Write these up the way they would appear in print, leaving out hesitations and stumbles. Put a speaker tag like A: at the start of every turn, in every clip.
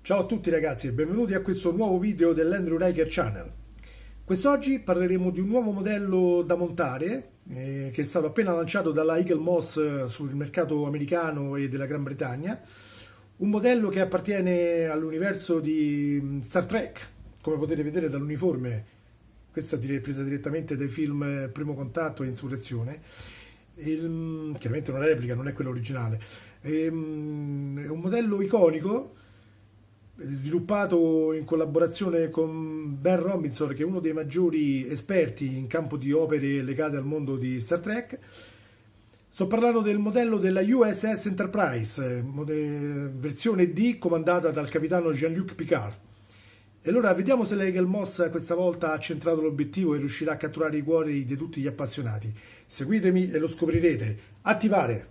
A: Ciao a tutti ragazzi e benvenuti a questo nuovo video dell'Andrew Riker Channel. Quest'oggi parleremo di un nuovo modello da montare che è stato appena lanciato dalla Eagle Moss sul mercato americano e della Gran Bretagna. Un modello che appartiene all'universo di Star Trek, come potete vedere dall'uniforme. Questa è presa direttamente dai film Primo Contatto e Insurrezione. Chiaramente una replica, non è quello originale. È un modello iconico sviluppato in collaborazione con Ben Robinson, che è uno dei maggiori esperti in campo di opere legate al mondo di Star Trek. Sto parlando del modello della USS Enterprise, versione D, comandata dal capitano Jean-Luc Picard. E allora vediamo se la Eagle Moss questa volta ha centrato l'obiettivo e riuscirà a catturare i cuori di tutti gli appassionati. Seguitemi e lo scoprirete. Attivare!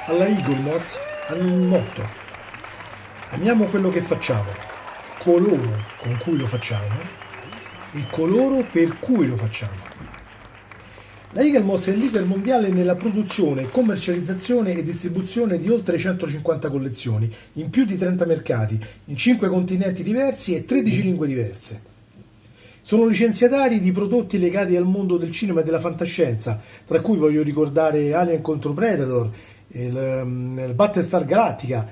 A: Alla Eagle Moss hanno un motto: amiamo quello che facciamo, coloro con cui lo facciamo e coloro per cui lo facciamo. La Eagle Moss è il leader mondiale nella produzione, commercializzazione e distribuzione di oltre 150 collezioni, in più di 30 mercati, in 5 continenti diversi e 13 lingue diverse. Sono licenziatari di prodotti legati al mondo del cinema e della fantascienza, tra cui voglio ricordare Alien contro Predator, il Battlestar Galactica.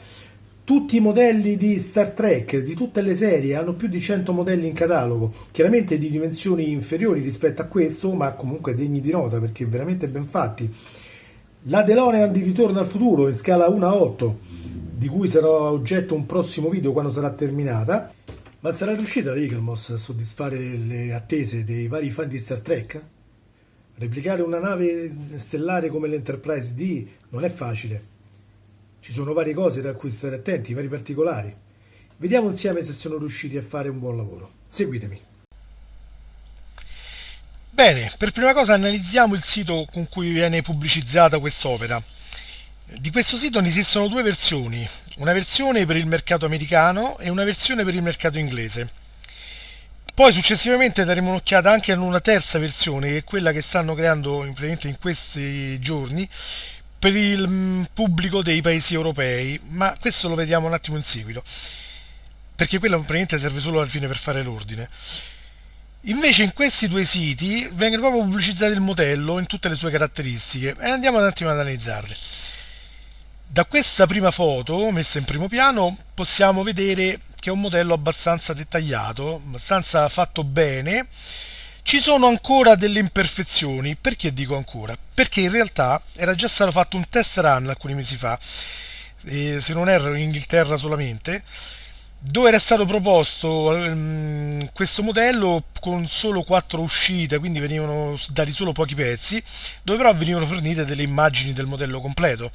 A: Tutti i modelli di Star Trek, di tutte le serie, hanno più di 100 modelli in catalogo, chiaramente di dimensioni inferiori rispetto a questo, ma comunque degni di nota perché veramente ben fatti. La DeLorean di Ritorno al futuro in scala 1:8, di cui sarà oggetto un prossimo video quando sarà terminata. Ma sarà riuscita la Eagle Moss a soddisfare le attese dei vari fan di Star Trek? Replicare una nave stellare come l'Enterprise D non è facile. Ci sono varie cose da cui stare attenti, vari particolari. Vediamo insieme se sono riusciti a fare un buon lavoro. Seguitemi.
B: Bene, per prima cosa analizziamo il sito con cui viene pubblicizzata quest'opera. Di questo sito ne esistono due versioni, una versione per il mercato americano e una versione per il mercato inglese. Poi successivamente daremo un'occhiata anche ad una terza versione, che è quella che stanno creando in questi giorni per il pubblico dei paesi europei, ma questo lo vediamo un attimo in seguito, perché quella praticamente serve solo alla fine per fare l'ordine. Invece in questi due siti viene proprio pubblicizzato il modello in tutte le sue caratteristiche e andiamo un attimo ad analizzarle. Da questa prima foto, messa in primo piano, possiamo vedere che è un modello abbastanza dettagliato, abbastanza fatto bene. Ci sono ancora delle imperfezioni. Perché dico ancora? Perché in realtà era già stato fatto un test run alcuni mesi fa, se non erro in Inghilterra solamente, dove era stato proposto questo modello con solo 4 uscite, quindi venivano dati solo pochi pezzi, dove però venivano fornite delle immagini del modello completo.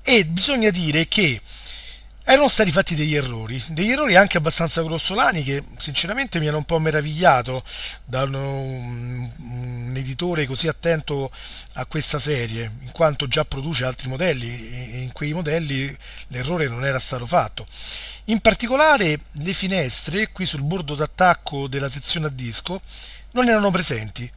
B: E bisogna dire che erano stati fatti degli errori anche abbastanza grossolani, che sinceramente mi hanno un po' meravigliato da un editore così attento a questa serie, in quanto già produce altri modelli e in quei modelli l'errore non era stato fatto. In particolare le finestre qui sul bordo d'attacco della sezione a disco non erano presenti,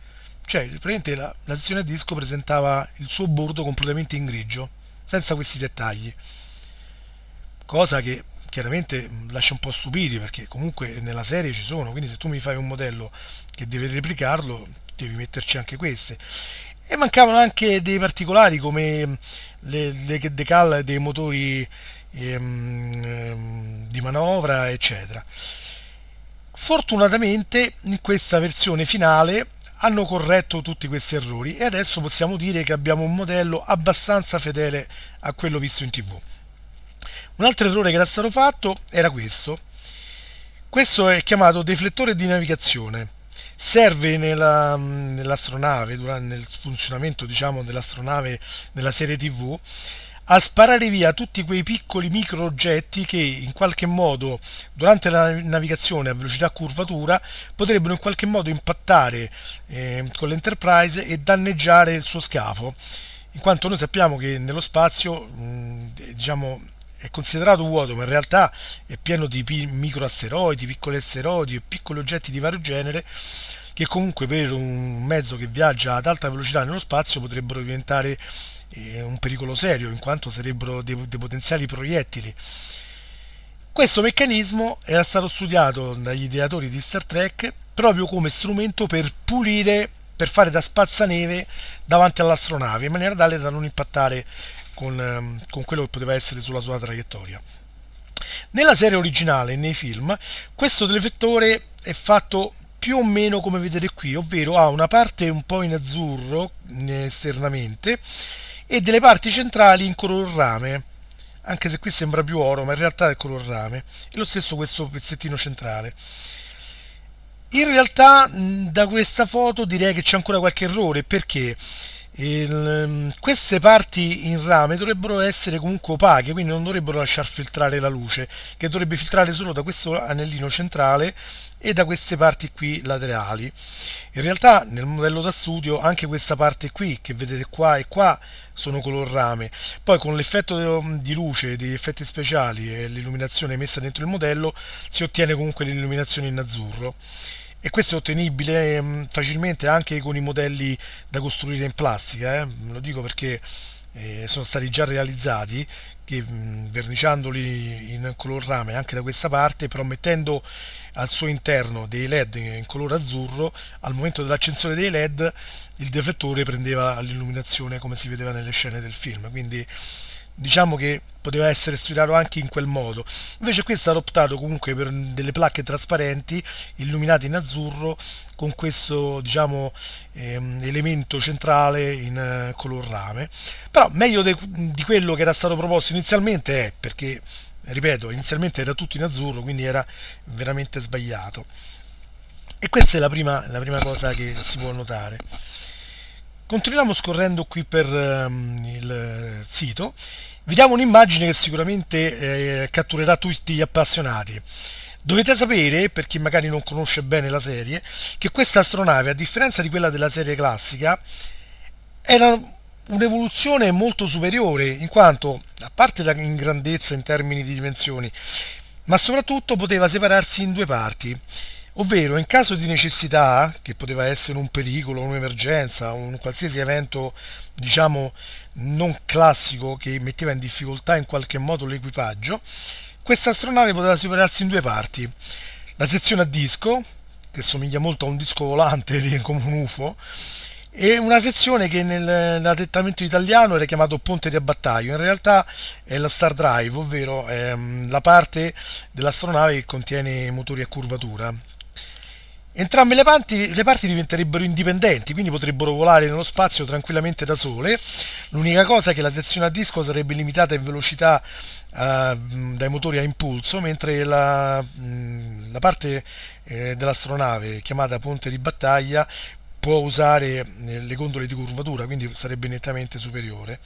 B: cioè praticamente la sezione a disco presentava il suo bordo completamente in grigio, senza questi dettagli, cosa che chiaramente lascia un po' stupiti, perché comunque nella serie ci sono, quindi se tu mi fai un modello che deve replicarlo devi metterci anche queste. E mancavano anche dei particolari come le decal dei motori di manovra, eccetera. Fortunatamente in questa versione finale hanno corretto tutti questi errori e adesso possiamo dire che abbiamo un modello abbastanza fedele a quello visto in TV. Un altro errore che era stato fatto era questo. Questo è chiamato deflettore di navigazione. Serve nell'astronave, nel funzionamento diciamo dell'astronave nella serie TV, a sparare via tutti quei piccoli micro oggetti che in qualche modo durante la navigazione a velocità curvatura potrebbero in qualche modo impattare con l'Enterprise e danneggiare il suo scafo, in quanto noi sappiamo che nello spazio diciamo è considerato vuoto, ma in realtà è pieno di microasteroidi, piccoli asteroidi e piccoli oggetti di vario genere che comunque per un mezzo che viaggia ad alta velocità nello spazio potrebbero diventare un pericolo serio, in quanto sarebbero dei potenziali proiettili. Questo meccanismo era stato studiato dagli ideatori di Star Trek proprio come strumento per pulire, per fare da spazzaneve davanti all'astronave, in maniera tale da non impattare con quello che poteva essere sulla sua traiettoria. Nella serie originale e nei film, questo riflettore è fatto più o meno come vedete qui, ovvero ha una parte un po' in azzurro esternamente e delle parti centrali in color rame, anche se qui sembra più oro, ma in realtà è color rame, e lo stesso questo pezzettino centrale. In realtà da questa foto direi che c'è ancora qualche errore, perché queste parti in rame dovrebbero essere comunque opache, quindi non dovrebbero lasciar filtrare la luce, che dovrebbe filtrare solo da questo anellino centrale e da queste parti qui laterali. In realtà nel modello da studio anche questa parte qui che vedete qua e qua sono color rame, poi con l'effetto di luce, degli effetti speciali e l'illuminazione messa dentro il modello si ottiene comunque l'illuminazione in azzurro. E questo è ottenibile facilmente anche con i modelli da costruire in plastica, lo dico perché sono stati già realizzati, che verniciandoli in color rame anche da questa parte, però mettendo al suo interno dei LED in colore azzurro, al momento dell'accensione dei LED il deflettore prendeva l'illuminazione come si vedeva nelle scene del film, quindi diciamo che poteva essere studiato anche in quel modo. Invece qui è stato optato comunque per delle placche trasparenti illuminate in azzurro con questo diciamo elemento centrale in color rame, però meglio di quello che era stato proposto inizialmente, è perché ripeto, inizialmente era tutto in azzurro, quindi era veramente sbagliato. E questa è la prima cosa che si può notare. Continuiamo scorrendo qui per il sito, vediamo un'immagine che sicuramente catturerà tutti gli appassionati. Dovete sapere, per chi magari non conosce bene la serie, che questa astronave, a differenza di quella della serie classica, era un'evoluzione molto superiore, in quanto, a parte in grandezza in termini di dimensioni, ma soprattutto poteva separarsi in due parti. Ovvero, in caso di necessità, che poteva essere un pericolo, un'emergenza, un qualsiasi evento, diciamo, non classico che metteva in difficoltà in qualche modo l'equipaggio, questa astronave poteva separarsi in due parti. La sezione a disco, che somiglia molto a un disco volante come un UFO, e una sezione che nell'adattamento italiano era chiamato ponte di abbattaio, in realtà è la Star Drive, ovvero la parte dell'astronave che contiene motori a curvatura. Entrambe le parti diventerebbero indipendenti, quindi potrebbero volare nello spazio tranquillamente da sole. L'unica cosa è che la sezione a disco sarebbe limitata in velocità dai motori a impulso, mentre la parte dell'astronave chiamata ponte di battaglia può usare le gondole di curvatura, quindi sarebbe nettamente superiore.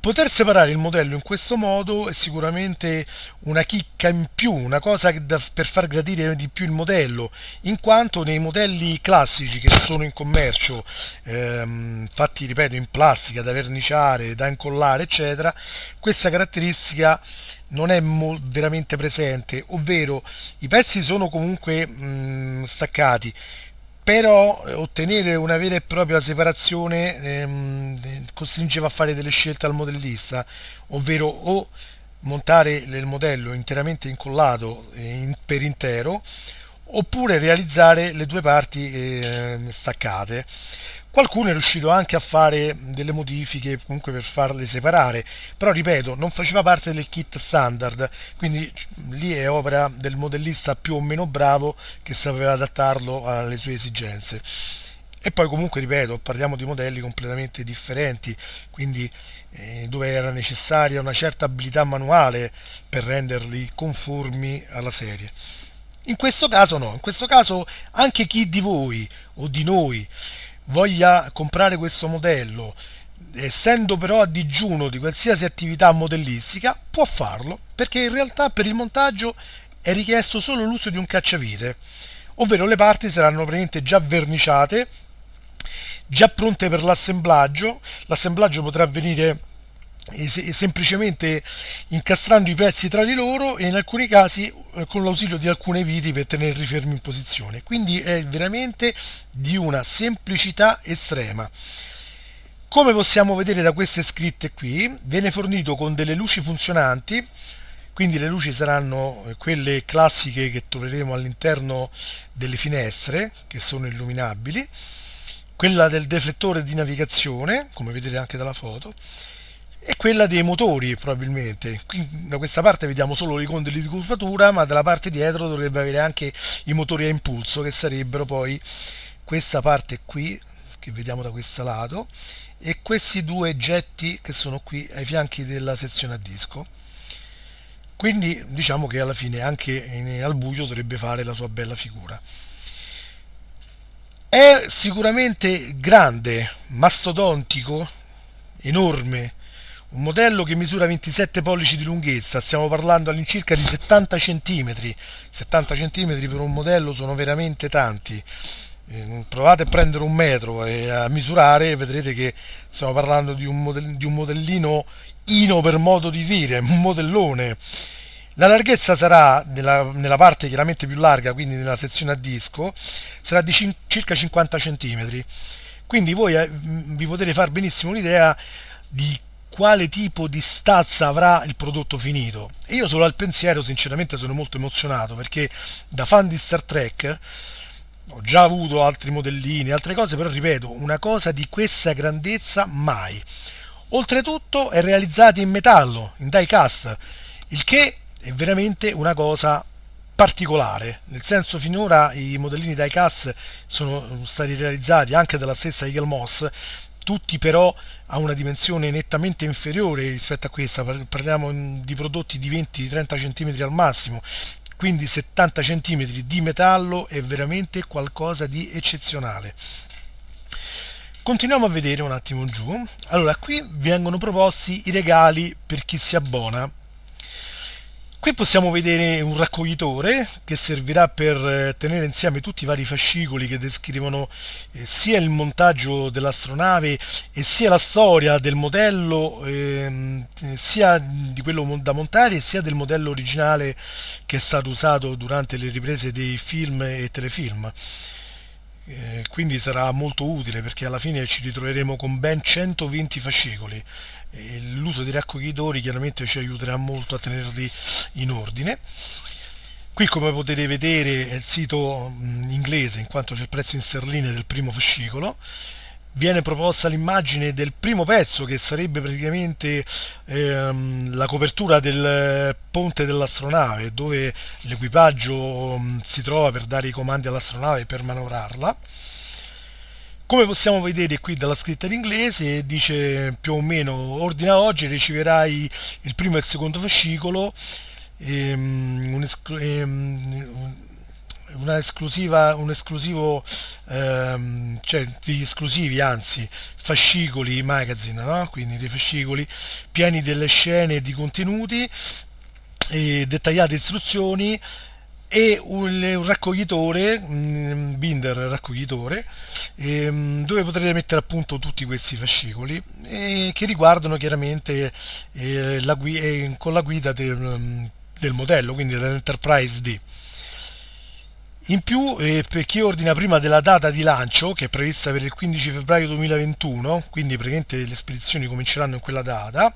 B: Poter separare il modello in questo modo è sicuramente una chicca in più, una cosa per far gradire di più il modello, in quanto nei modelli classici che sono in commercio, fatti ripeto in plastica, da verniciare, da incollare eccetera, questa caratteristica non è veramente presente, ovvero i pezzi sono comunque staccati, però ottenere una vera e propria separazione costringeva a fare delle scelte al modellista, ovvero o montare il modello interamente incollato per intero, oppure realizzare le due parti staccate. Qualcuno è riuscito anche a fare delle modifiche comunque per farle separare, però ripeto, non faceva parte del kit standard, quindi lì è opera del modellista più o meno bravo che sapeva adattarlo alle sue esigenze. E poi comunque ripeto, parliamo di modelli completamente differenti, quindi dove era necessaria una certa abilità manuale per renderli conformi alla serie. In questo caso no, in questo caso anche chi di voi o di noi voglia comprare questo modello essendo però a digiuno di qualsiasi attività modellistica, può farlo, perché in realtà per il montaggio è richiesto solo l'uso di un cacciavite, ovvero le parti saranno praticamente già verniciate, già pronte per l'assemblaggio. L'assemblaggio potrà avvenire semplicemente incastrando i pezzi tra di loro e in alcuni casi con l'ausilio di alcune viti per tenerli fermi in posizione. Quindi è veramente di una semplicità estrema. Come possiamo vedere da queste scritte qui, viene fornito con delle luci funzionanti, quindi le luci saranno quelle classiche che troveremo all'interno delle finestre, che sono illuminabili, quella del deflettore di navigazione, come vedete anche dalla foto, e quella dei motori probabilmente. Qui, da questa parte vediamo solo i condili di curvatura, ma dalla parte dietro dovrebbe avere anche i motori a impulso, che sarebbero poi questa parte qui, che vediamo da questo lato, e questi due getti che sono qui ai fianchi della sezione a disco. Quindi diciamo che alla fine anche al buio dovrebbe fare la sua bella figura. È sicuramente grande, mastodontico, enorme, un modello che misura 27 pollici di lunghezza, stiamo parlando all'incirca di 70 cm. 70 cm per un modello sono veramente tanti. Provate a prendere un metro e a misurare, vedrete che stiamo parlando di un modellino ino, per modo di dire, un modellone. La larghezza sarà, nella parte chiaramente più larga, quindi nella sezione a disco, sarà di circa 50 cm. Quindi voi vi potete far benissimo un'idea di quale tipo di stazza avrà il prodotto finito. E io solo al pensiero sinceramente sono molto emozionato, perché da fan di Star Trek ho già avuto altri modellini, altre cose, però ripeto, una cosa di questa grandezza mai. Oltretutto è realizzata in metallo, in die cast, il che è veramente una cosa particolare, nel senso finora i modellini die cast sono stati realizzati anche dalla stessa Eagle Moss, tutti però a una dimensione nettamente inferiore rispetto a questa, parliamo di prodotti di 20-30 cm al massimo, quindi 70 cm di metallo è veramente qualcosa di eccezionale. Continuiamo a vedere un attimo giù. Allora, qui vengono proposti i regali per chi si abbona. Qui possiamo vedere un raccoglitore che servirà per tenere insieme tutti i vari fascicoli che descrivono sia il montaggio dell'astronave e sia la storia del modello, sia di quello da montare sia del modello originale che è stato usato durante le riprese dei film e telefilm. Quindi sarà molto utile, perché alla fine ci ritroveremo con ben 120 fascicoli. L'uso dei raccoglitori chiaramente ci aiuterà molto a tenerli in ordine. Qui, come potete vedere, è il sito inglese, in quanto c'è il prezzo in sterline del primo fascicolo. Viene proposta l'immagine del primo pezzo, che sarebbe praticamente la copertura del ponte dell'astronave, dove l'equipaggio si trova per dare i comandi all'astronave per manovrarla. Come possiamo vedere qui dalla scritta in inglese, dice più o meno: ordina oggi, riceverai il primo e il secondo fascicolo, un esclusivo, cioè degli esclusivi, anzi fascicoli magazine, no? Quindi dei fascicoli pieni delle scene e di contenuti, e dettagliate istruzioni, e un raccoglitore, un binder raccoglitore, dove potrete mettere appunto tutti questi fascicoli, che riguardano chiaramente con la guida del modello, quindi dell'Enterprise D. In più, per chi ordina prima della data di lancio, che è prevista per il 15 febbraio 2021, quindi praticamente le spedizioni cominceranno in quella data,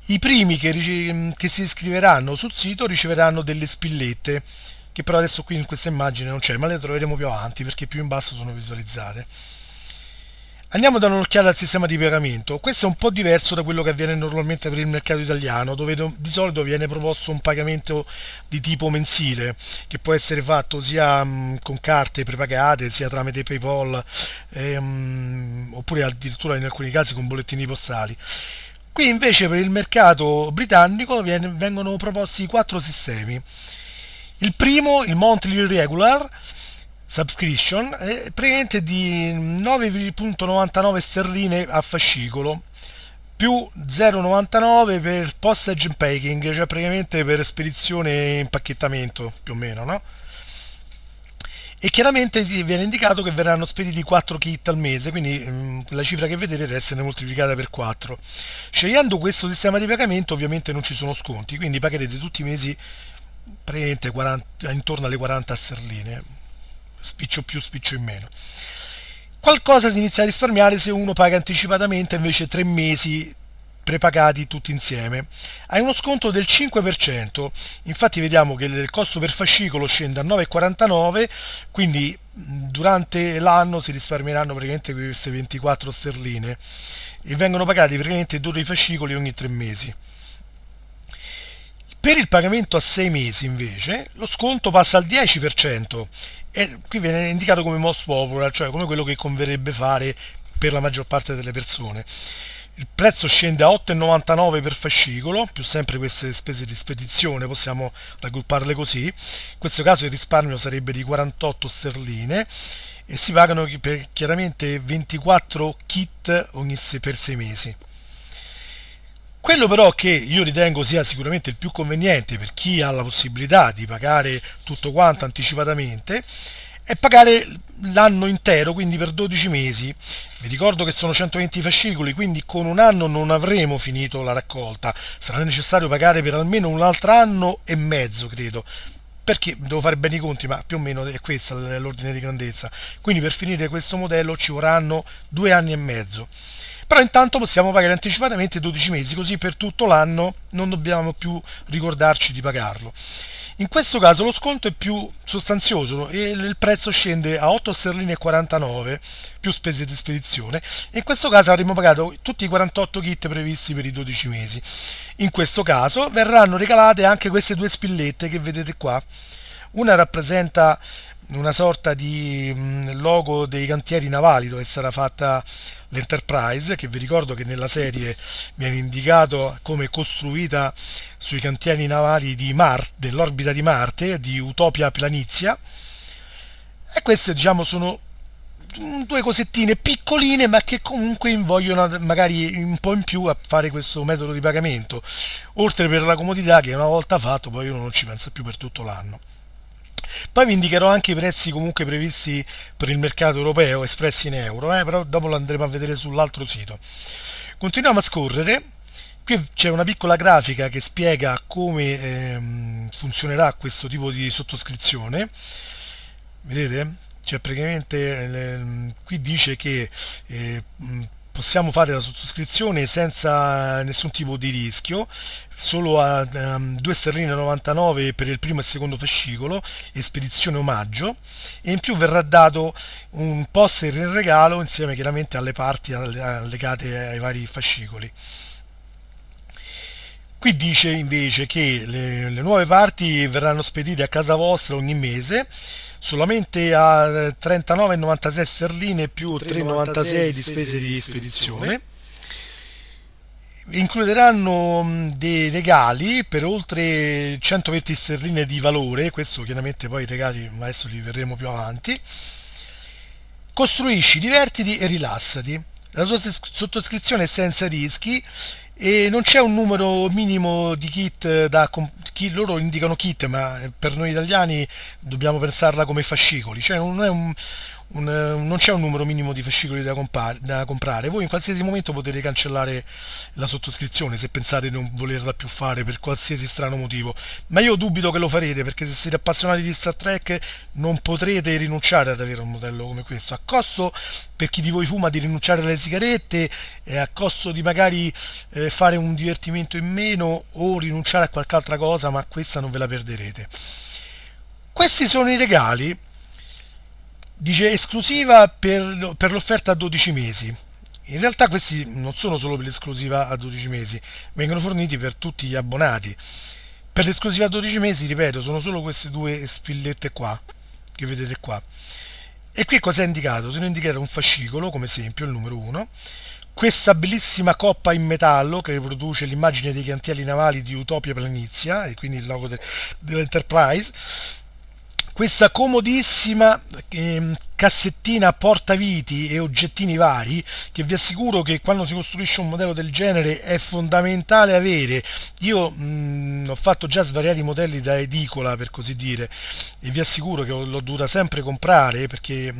B: i primi che si iscriveranno sul sito riceveranno delle spillette, che però adesso qui in questa immagine non c'è, ma le troveremo più avanti perché più in basso sono visualizzate. Andiamo a dare un'occhiata al sistema di pagamento. Questo è un po' diverso da quello che avviene normalmente per il mercato italiano, dove di solito viene proposto un pagamento di tipo mensile, che può essere fatto sia con carte prepagate, sia tramite PayPal, oppure addirittura in alcuni casi con bollettini postali. Qui invece per il mercato britannico vengono proposti 4 sistemi. Il primo, il monthly regular, subscription, praticamente di 9,99 sterline a fascicolo più 0,99 per postage and packing, cioè praticamente per spedizione e impacchettamento più o meno, no? E chiaramente ti viene indicato che verranno spediti 4 kit al mese, quindi la cifra che vedete deve essere moltiplicata per 4. Scegliendo questo sistema di pagamento ovviamente non ci sono sconti, quindi pagherete tutti i mesi praticamente intorno alle 40 sterline, spiccio più, spiccio in meno. Qualcosa si inizia a risparmiare se uno paga anticipatamente invece 3 mesi prepagati tutti insieme. Hai uno sconto del 5%, infatti vediamo che il costo per fascicolo scende a 9,49, quindi durante l'anno si risparmieranno praticamente queste 24 sterline e vengono pagati praticamente 12 fascicoli ogni 3 mesi. Per il pagamento a 6 mesi invece lo sconto passa al 10% e qui viene indicato come most popular, cioè come quello che converrebbe fare per la maggior parte delle persone. Il prezzo scende a 8,99 per fascicolo, più sempre queste spese di spedizione, possiamo raggrupparle così. In questo caso il risparmio sarebbe di 48 sterline e si pagano chiaramente 24 kit per 6 mesi. Quello però che io ritengo sia sicuramente il più conveniente per chi ha la possibilità di pagare tutto quanto anticipatamente è pagare l'anno intero, quindi per 12 mesi. Vi ricordo che sono 120 fascicoli, quindi con un anno non avremo finito la raccolta, sarà necessario pagare per almeno un altro anno e mezzo, credo. Perché devo fare bene i conti, ma più o meno è questo l'ordine di grandezza. Quindi per finire questo modello ci vorranno 2 anni e mezzo. Però intanto possiamo pagare anticipatamente 12 mesi, così per tutto l'anno non dobbiamo più ricordarci di pagarlo. In questo caso lo sconto è più sostanzioso e il prezzo scende a 8 sterline e 49 più spese di spedizione e in questo caso avremmo pagato tutti i 48 kit previsti per i 12 mesi. In questo caso verranno regalate anche queste due spillette che vedete qua. Una rappresenta una sorta di logo dei cantieri navali dove sarà fatta l'Enterprise, che vi ricordo che nella serie viene indicato come costruita sui cantieri navali di dell'orbita di Marte, di Utopia Planizia, e queste diciamo sono due cosettine piccoline ma che comunque invogliono magari un po' in più a fare questo metodo di pagamento, oltre per la comodità che una volta fatto poi uno non ci pensa più per tutto l'anno. Poi vi indicherò anche i prezzi comunque previsti per il mercato europeo, espressi in euro, però dopo lo andremo a vedere sull'altro sito. Continuiamo a scorrere. Qui c'è una piccola grafica che spiega come funzionerà questo tipo di sottoscrizione. Vedete? Cioè praticamente qui dice che possiamo fare la sottoscrizione senza nessun tipo di rischio, solo a 2 sterline 99 per il primo e secondo fascicolo e spedizione omaggio, e in più verrà dato un poster in regalo insieme chiaramente alle parti allegate ai vari fascicoli. Qui dice invece che le nuove parti verranno spedite a casa vostra ogni mese solamente a 39,96 sterline più 3,96 di spese di spedizione. Includeranno dei regali per oltre 120 sterline di valore, questo chiaramente poi i regali adesso li vedremo più avanti. Costruisci, divertiti e rilassati. La tua sottoscrizione è senza rischi e non c'è un numero minimo di kit loro indicano kit, ma per noi italiani dobbiamo pensarla come fascicoli, cioè non è non c'è un numero minimo di fascicoli da comprare. Voi in qualsiasi momento potete cancellare la sottoscrizione se pensate di non volerla più fare per qualsiasi strano motivo, ma io dubito che lo farete, perché se siete appassionati di Star Trek non potrete rinunciare ad avere un modello come questo, a costo per chi di voi fuma di rinunciare alle sigarette e a costo di magari fare un divertimento in meno o rinunciare a qualche altra cosa, ma questa non ve la perderete. Questi sono i regali. Dice esclusiva per l'offerta a 12 mesi. In realtà questi non sono solo per l'esclusiva a 12 mesi, vengono forniti per tutti gli abbonati. Per l'esclusiva a 12 mesi, ripeto, sono solo queste due spillette qua, che vedete qua. E qui cosa è indicato? Sono indicato un fascicolo, come esempio, il numero 1, questa bellissima coppa in metallo che riproduce l'immagine dei cantieri navali di Utopia Planizia, e quindi il logo dell'Enterprise, questa comodissima cassettina a portaviti e oggettini vari, che vi assicuro che quando si costruisce un modello del genere è fondamentale avere. Io ho fatto già svariati modelli da edicola, per così dire, e vi assicuro che l'ho dovuta sempre comprare, perché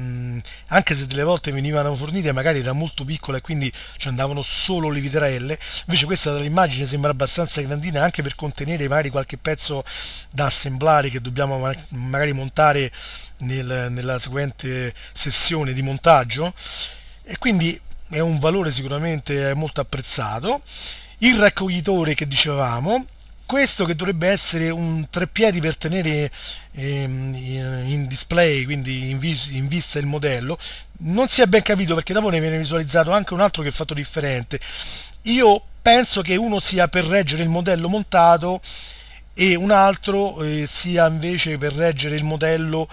B: anche se delle volte venivano fornite magari era molto piccola e quindi ci andavano solo le vitrelle, invece questa dall'immagine sembra abbastanza grandina, anche per contenere magari qualche pezzo da assemblare che dobbiamo magari montare nella seguente sessione di montaggio, e quindi è un valore sicuramente molto apprezzato. Il raccoglitore che dicevamo, questo che dovrebbe essere un treppiedi per tenere in display, quindi in vista il modello, non si è ben capito, perché dopo ne viene visualizzato anche un altro che è fatto differente. Io penso che uno sia per reggere il modello montato e un altro sia invece per reggere il modello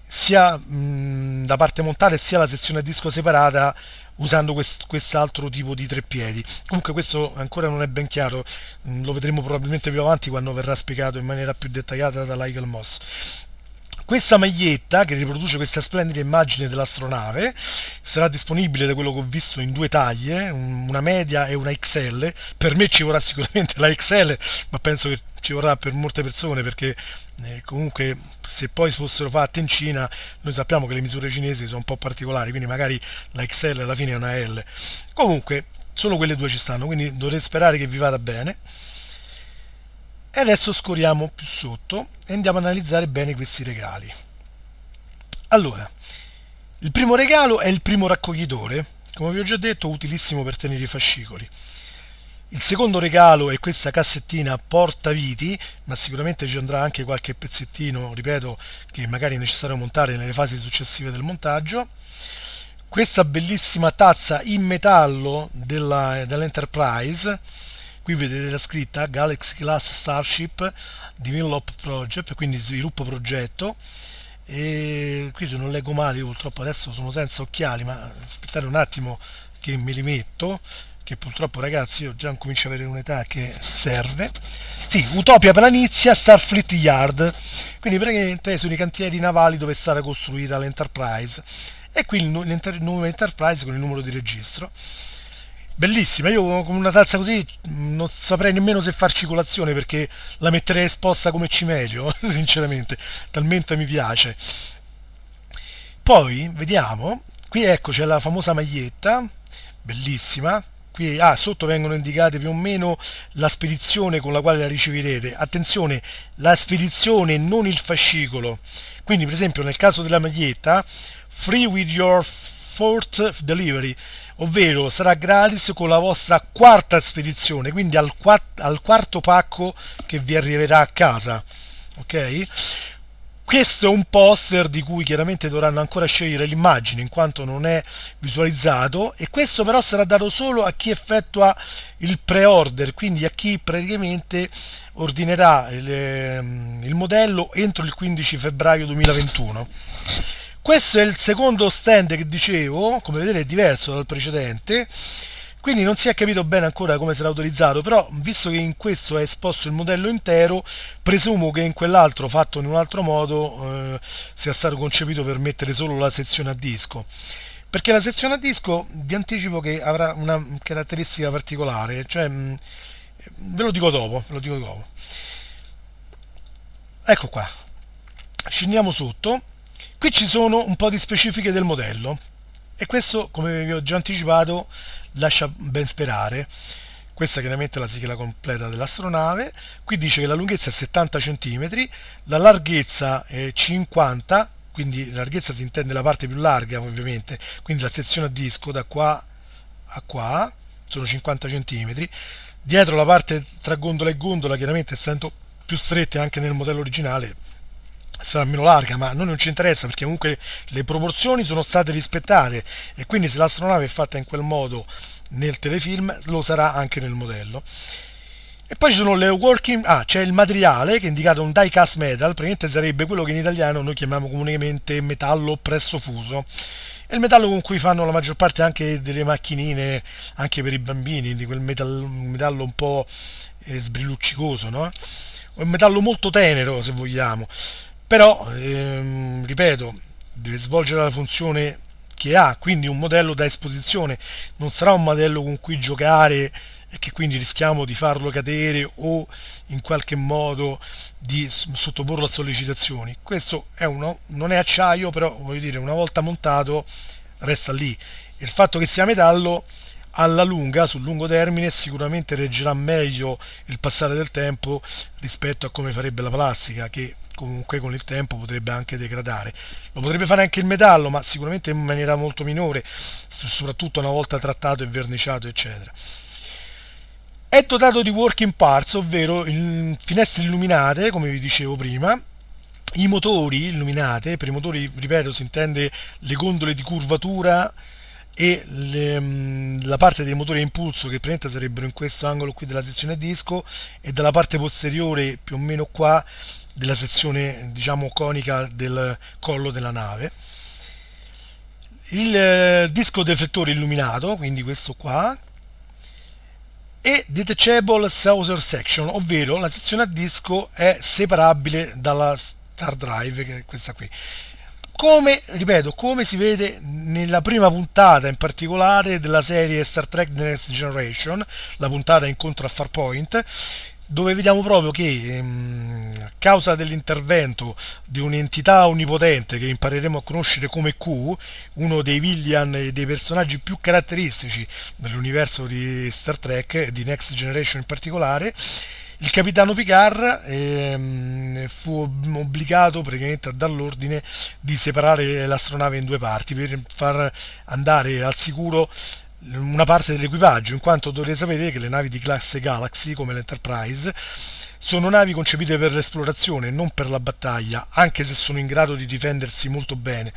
B: sia da parte montata sia la sezione a disco separata, usando quest'altro tipo di treppiedi. Comunque questo ancora non è ben chiaro, lo vedremo probabilmente più avanti quando verrà spiegato in maniera più dettagliata da Michael Moss. Questa maglietta che riproduce questa splendida immagine dell'astronave sarà disponibile, da quello che ho visto, in due taglie, una media e una XL. Per me ci vorrà sicuramente la XL, ma penso che ci vorrà per molte persone, perché comunque se poi fossero fatte in Cina, noi sappiamo che le misure cinesi sono un po' particolari, quindi magari la XL alla fine è una L. Comunque solo quelle due ci stanno, quindi dovrei sperare che vi vada bene. E adesso scorriamo più sotto e andiamo ad analizzare bene questi regali. Allora, il primo regalo è il primo raccoglitore, come vi ho già detto, utilissimo per tenere i fascicoli. Il secondo regalo è questa cassettina portaviti, ma sicuramente ci andrà anche qualche pezzettino, ripeto, che magari è necessario montare nelle fasi successive del montaggio. Questa bellissima tazza in metallo dell'Enterprise. Qui vedete la scritta Galaxy Class Starship Develop Project, quindi sviluppo progetto. E qui se non leggo male, io purtroppo adesso sono senza occhiali, ma aspettate un attimo che me li metto, che purtroppo, ragazzi, io già comincio ad avere un'età che serve. Sì, Utopia Planizia Starfleet Yard, quindi praticamente sono i cantieri navali dove è stata costruita l'Enterprise, e qui il nome Enterprise con il numero di registro. Bellissima, io con una tazza così non saprei nemmeno se farci colazione, perché la metterei esposta come cimelio, sinceramente, talmente mi piace. Poi vediamo, qui ecco c'è la famosa maglietta, bellissima. Qui sotto vengono indicate più o meno la spedizione con la quale la riceverete. Attenzione, la spedizione, non il fascicolo. Quindi per esempio nel caso della maglietta, free with your fourth delivery, ovvero sarà gratis con la vostra quarta spedizione, quindi al quarto pacco che vi arriverà a casa. Ok? Questo è un poster di cui chiaramente dovranno ancora scegliere l'immagine, in quanto non è visualizzato, e questo però sarà dato solo a chi effettua il pre-order, quindi a chi praticamente ordinerà il modello entro il 15 febbraio 2021. Questo è il secondo stand che dicevo, come vedete è diverso dal precedente, quindi non si è capito bene ancora come sarà utilizzato, però visto che in questo è esposto il modello intero, presumo che in quell'altro, fatto in un altro modo, sia stato concepito per mettere solo la sezione a disco. Perché la sezione a disco vi anticipo che avrà una caratteristica particolare, cioè ve lo dico dopo. Ecco qua, scendiamo sotto. Qui ci sono un po' di specifiche del modello, e questo, come vi ho già anticipato, lascia ben sperare. Questa chiaramente è la sigla completa dell'astronave. Qui dice che la lunghezza è 70 cm, la larghezza è 50, quindi la larghezza si intende la parte più larga ovviamente, quindi la sezione a disco da qua a qua sono 50 cm. Dietro la parte tra gondola e gondola, chiaramente essendo più strette anche nel modello originale, sarà meno larga, ma a noi non ci interessa, perché comunque le proporzioni sono state rispettate, e quindi se l'astronave è fatta in quel modo nel telefilm lo sarà anche nel modello. E poi ci sono le working, c'è il materiale che è indicato un die cast metal, praticamente sarebbe quello che in italiano noi chiamiamo comunemente metallo presso fuso. È il metallo con cui fanno la maggior parte anche delle macchinine, anche per i bambini, di quel metallo un po' sbrilluccicoso, no? È un metallo molto tenero, se vogliamo. però ripeto, deve svolgere la funzione che ha, quindi un modello da esposizione, non sarà un modello con cui giocare e che quindi rischiamo di farlo cadere o in qualche modo di sottoporlo a sollecitazioni. Questo è non è acciaio, però voglio dire, una volta montato resta lì. Il fatto che sia metallo alla lunga, sul lungo termine, sicuramente reggerà meglio il passare del tempo rispetto a come farebbe la plastica, che comunque con il tempo potrebbe anche degradare. Lo potrebbe fare anche il metallo, ma sicuramente in maniera molto minore, soprattutto una volta trattato e verniciato, eccetera. È dotato di working parts, ovvero finestre illuminate, come vi dicevo prima, i motori illuminate. Per i motori, ripeto, si intende le gondole di curvatura e la parte dei motori a impulso, che praticamente sarebbero in questo angolo qui della sezione disco, e dalla parte posteriore più o meno qua della sezione, diciamo, conica del collo della nave. Il disco deflettore illuminato, quindi questo qua, e detachable saucer section, ovvero la sezione a disco è separabile dalla star drive, che è questa qui. Come, ripeto, come si vede nella prima puntata in particolare della serie Star Trek The Next Generation, la puntata Incontro a Farpoint, dove vediamo proprio che a causa dell'intervento di un'entità onnipotente che impareremo a conoscere come Q, uno dei villain e dei personaggi più caratteristici dell'universo di Star Trek, di Next Generation in particolare, il capitano Picard fu obbligato praticamente a dar l'ordine di separare l'astronave in due parti per far andare al sicuro una parte dell'equipaggio, in quanto dovrete sapere che le navi di classe Galaxy, come l'Enterprise, sono navi concepite per l'esplorazione, non per la battaglia, anche se sono in grado di difendersi molto bene.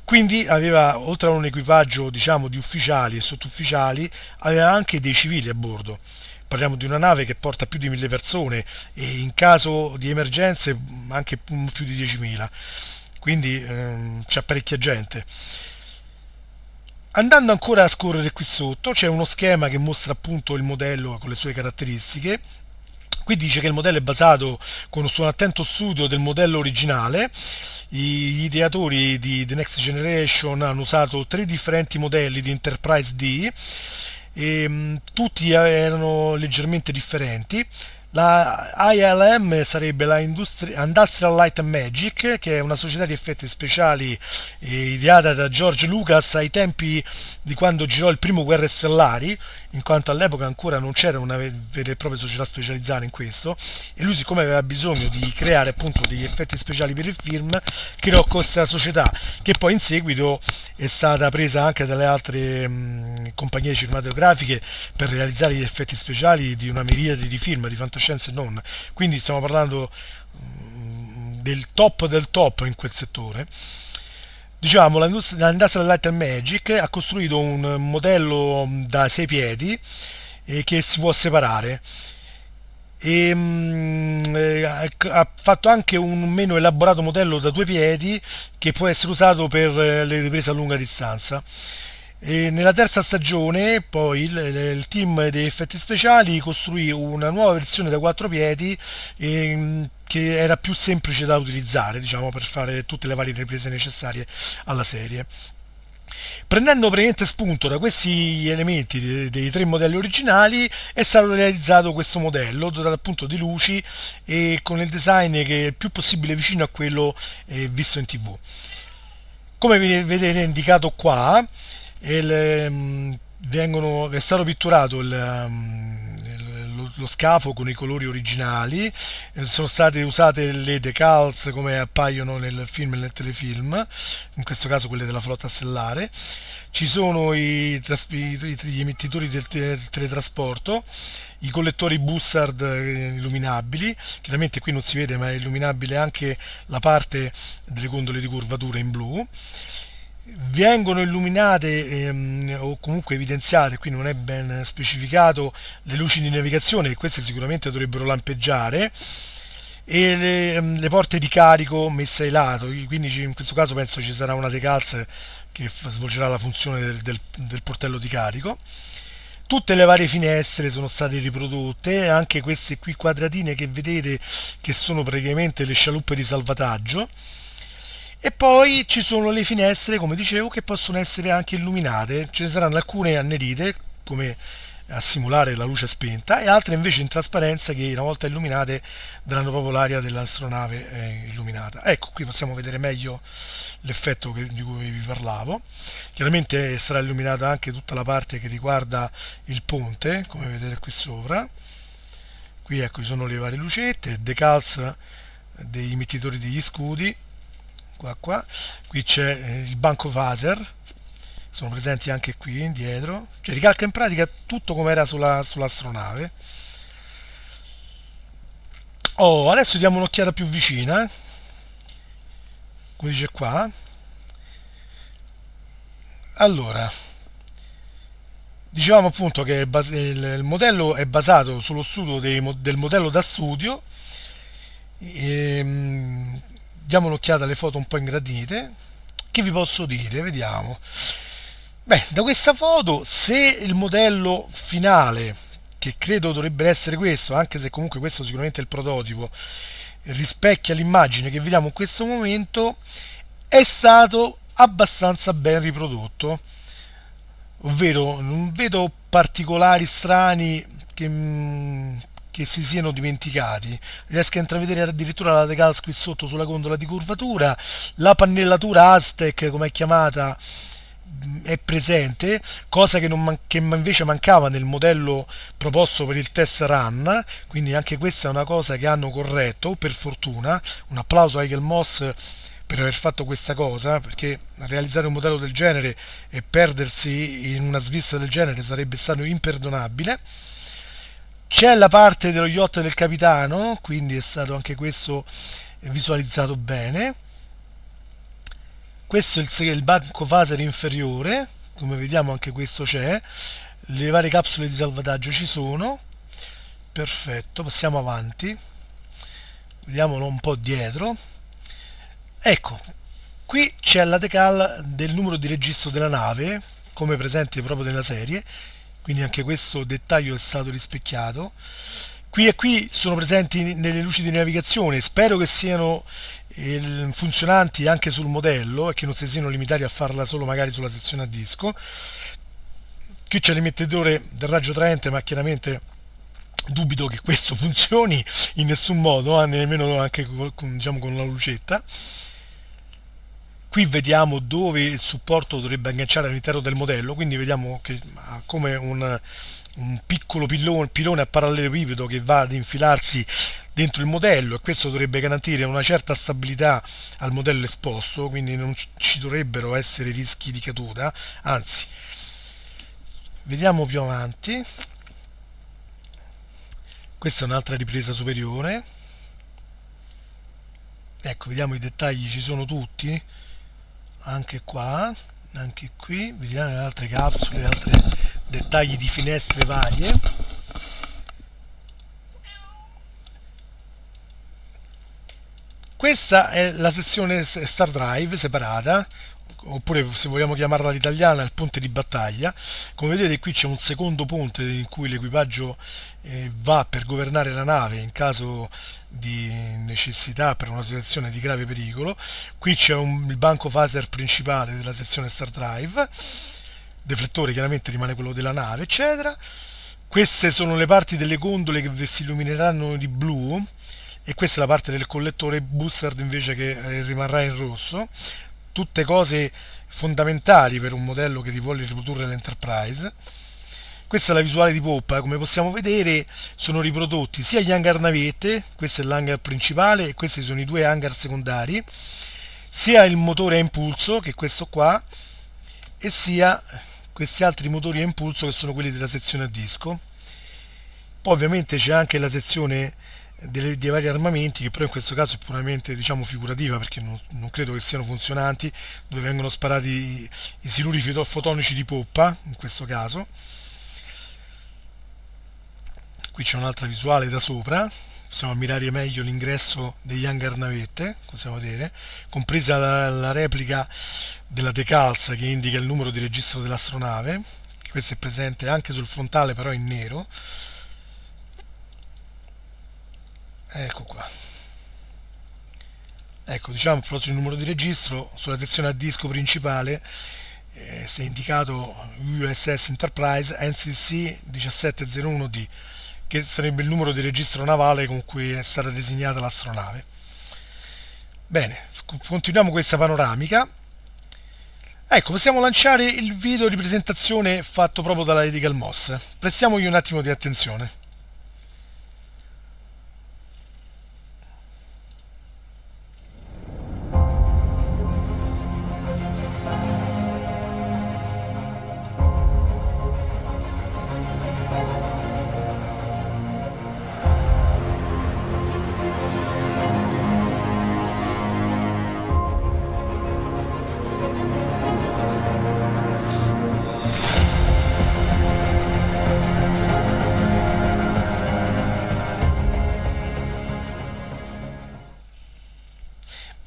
B: Quindi aveva, oltre a un equipaggio, diciamo, di ufficiali e sottufficiali, aveva anche dei civili a bordo. Parliamo di una nave che porta più di 1000 persone e in caso di emergenze anche più di 10.000, quindi c'è parecchia gente. Andando ancora a scorrere qui sotto c'è uno schema che mostra appunto il modello con le sue caratteristiche. Qui dice che il modello è basato su un attento studio del modello originale. Gli ideatori di The Next Generation hanno usato 3 differenti modelli di Enterprise D e tutti erano leggermente differenti. La ILM sarebbe la Industrial Light and Magic, che è una società di effetti speciali ideata da George Lucas ai tempi di quando girò il primo Guerre Stellari, in quanto all'epoca ancora non c'era una vera e propria società specializzata in questo, e lui, siccome aveva bisogno di creare appunto degli effetti speciali per il film, creò questa società, che poi in seguito è stata presa anche dalle altre compagnie cinematografiche per realizzare gli effetti speciali di una miriade di film di fantascienza e non. Quindi stiamo parlando del top in quel settore. Diciamo, la Industrial Light and Magic ha costruito un modello da 6 piedi che si può separare e ha fatto anche un meno elaborato modello da 2 piedi che può essere usato per le riprese a lunga distanza. E nella terza stagione poi il team degli effetti speciali costruì una nuova versione da 4 piedi che era più semplice da utilizzare, diciamo, per fare tutte le varie riprese necessarie alla serie. Prendendo praticamente spunto da questi elementi dei 3 modelli originali è stato realizzato questo modello dotato appunto di luci e con il design che è il più possibile vicino a quello visto in TV. Come vedete indicato qua, è stato pitturato lo scafo con i colori originali, sono state usate le decals come appaiono nel film e nel telefilm, in questo caso quelle della flotta stellare. Ci sono gli emettitori del teletrasporto, i collettori Bussard illuminabili, chiaramente qui non si vede ma è illuminabile anche la parte delle gondole di curvatura in blu. Vengono illuminate o comunque evidenziate, qui non è ben specificato, le luci di navigazione, che queste sicuramente dovrebbero lampeggiare, e le porte di carico messe ai lati, quindi in questo caso penso ci sarà una decalz che svolgerà la funzione del portello di carico. Tutte le varie finestre sono state riprodotte, anche queste qui quadratine che vedete che sono praticamente le scialuppe di salvataggio. E poi ci sono le finestre, come dicevo, che possono essere anche illuminate. Ce ne saranno alcune annerite, come a simulare la luce spenta, e altre invece in trasparenza che una volta illuminate daranno proprio l'aria dell'astronave illuminata. Ecco, qui possiamo vedere meglio l'effetto di cui vi parlavo. Chiaramente sarà illuminata anche tutta la parte che riguarda il ponte, come vedete qui sopra. Qui ecco ci sono le varie lucette, decals dei mettitori degli scudi, qua. Qui c'è il banco phaser, sono presenti anche qui dietro, cioè ricalca in pratica tutto come era sull'astronave. Oh, adesso diamo un'occhiata più vicina, come dice qua. Allora, dicevamo appunto che il modello è basato sullo studio del modello da studio. Diamo un'occhiata alle foto un po' ingrandite. Che vi posso dire? Vediamo. Beh, da questa foto, se il modello finale, che credo dovrebbe essere questo, anche se comunque questo sicuramente è il prototipo, rispecchia l'immagine che vediamo in questo momento, è stato abbastanza ben riprodotto, ovvero non vedo particolari strani che si siano dimenticati. Riesco a intravedere addirittura la decals qui sotto sulla gondola di curvatura, la pannellatura Aztec, come è chiamata, è presente, cosa che invece mancava nel modello proposto per il test run, quindi anche questa è una cosa che hanno corretto, per fortuna. Un applauso a Eagle Moss per aver fatto questa cosa, perché realizzare un modello del genere e perdersi in una svista del genere sarebbe stato imperdonabile. C'è la parte dello yacht del capitano, quindi è stato anche questo visualizzato bene. Questo è il banco phaser inferiore, come vediamo anche questo c'è, le varie capsule di salvataggio ci sono. Perfetto, passiamo avanti, vediamolo un po' dietro. Ecco, qui c'è la decal del numero di registro della nave, come presente proprio nella serie, quindi anche questo dettaglio è stato rispecchiato. Qui e qui sono presenti nelle luci di navigazione, spero che siano funzionanti anche sul modello e che non si siano limitati a farla solo magari sulla sezione a disco. Qui c'è l'emettitore del raggio traente, ma chiaramente dubito che questo funzioni in nessun modo, nemmeno anche diciamo, con la lucetta. Qui vediamo dove il supporto dovrebbe agganciare all'interno del modello, quindi vediamo che ha come un piccolo pilone a parallelepipedo che va ad infilarsi dentro il modello, e questo dovrebbe garantire una certa stabilità al modello esposto, quindi non ci dovrebbero essere rischi di caduta, anzi. Vediamo più avanti. Questa è un'altra ripresa superiore. Ecco, vediamo i dettagli, ci sono tutti, anche qua, anche qui, vediamo le altre capsule, altri dettagli di finestre varie. Questa è la sezione Star Drive separata, oppure se vogliamo chiamarla all'italiana il ponte di battaglia. Come vedete qui c'è un secondo ponte in cui l'equipaggio va per governare la nave in caso di necessità per una situazione di grave pericolo. Qui c'è il banco phaser principale della sezione Star Drive, deflettore chiaramente rimane quello della nave, eccetera. Queste sono le parti delle gondole che si illumineranno di blu, e questa è la parte del collettore Bussard invece che rimarrà in rosso. Tutte cose fondamentali per un modello che vuole riprodurre l'Enterprise. Questa è la visuale di poppa, come possiamo vedere sono riprodotti sia gli hangar navette, questo è l'hangar principale e questi sono i due hangar secondari, sia il motore a impulso, che è questo qua, e sia questi altri motori a impulso che sono quelli della sezione a disco. Poi ovviamente c'è anche la sezione dei vari armamenti, che però in questo caso è puramente diciamo figurativa, perché non credo che siano funzionanti, dove vengono sparati i siluri fotonici di poppa in questo caso. Qui c'è un'altra visuale da sopra, possiamo ammirare meglio l'ingresso degli hangar navette, possiamo vedere, compresa la replica della decalza che indica il numero di registro dell'astronave, questo è presente anche sul frontale però in nero. Ecco qua. Ecco, diciamo proprio sul numero di registro, sulla sezione a disco principale si è indicato USS Enterprise NCC 1701D, che sarebbe il numero di registro navale con cui è stata disegnata l'astronave. Bene, continuiamo questa panoramica. Ecco, possiamo lanciare il video di presentazione fatto proprio dalla Ethical Moss. Prestiamogli un attimo di attenzione.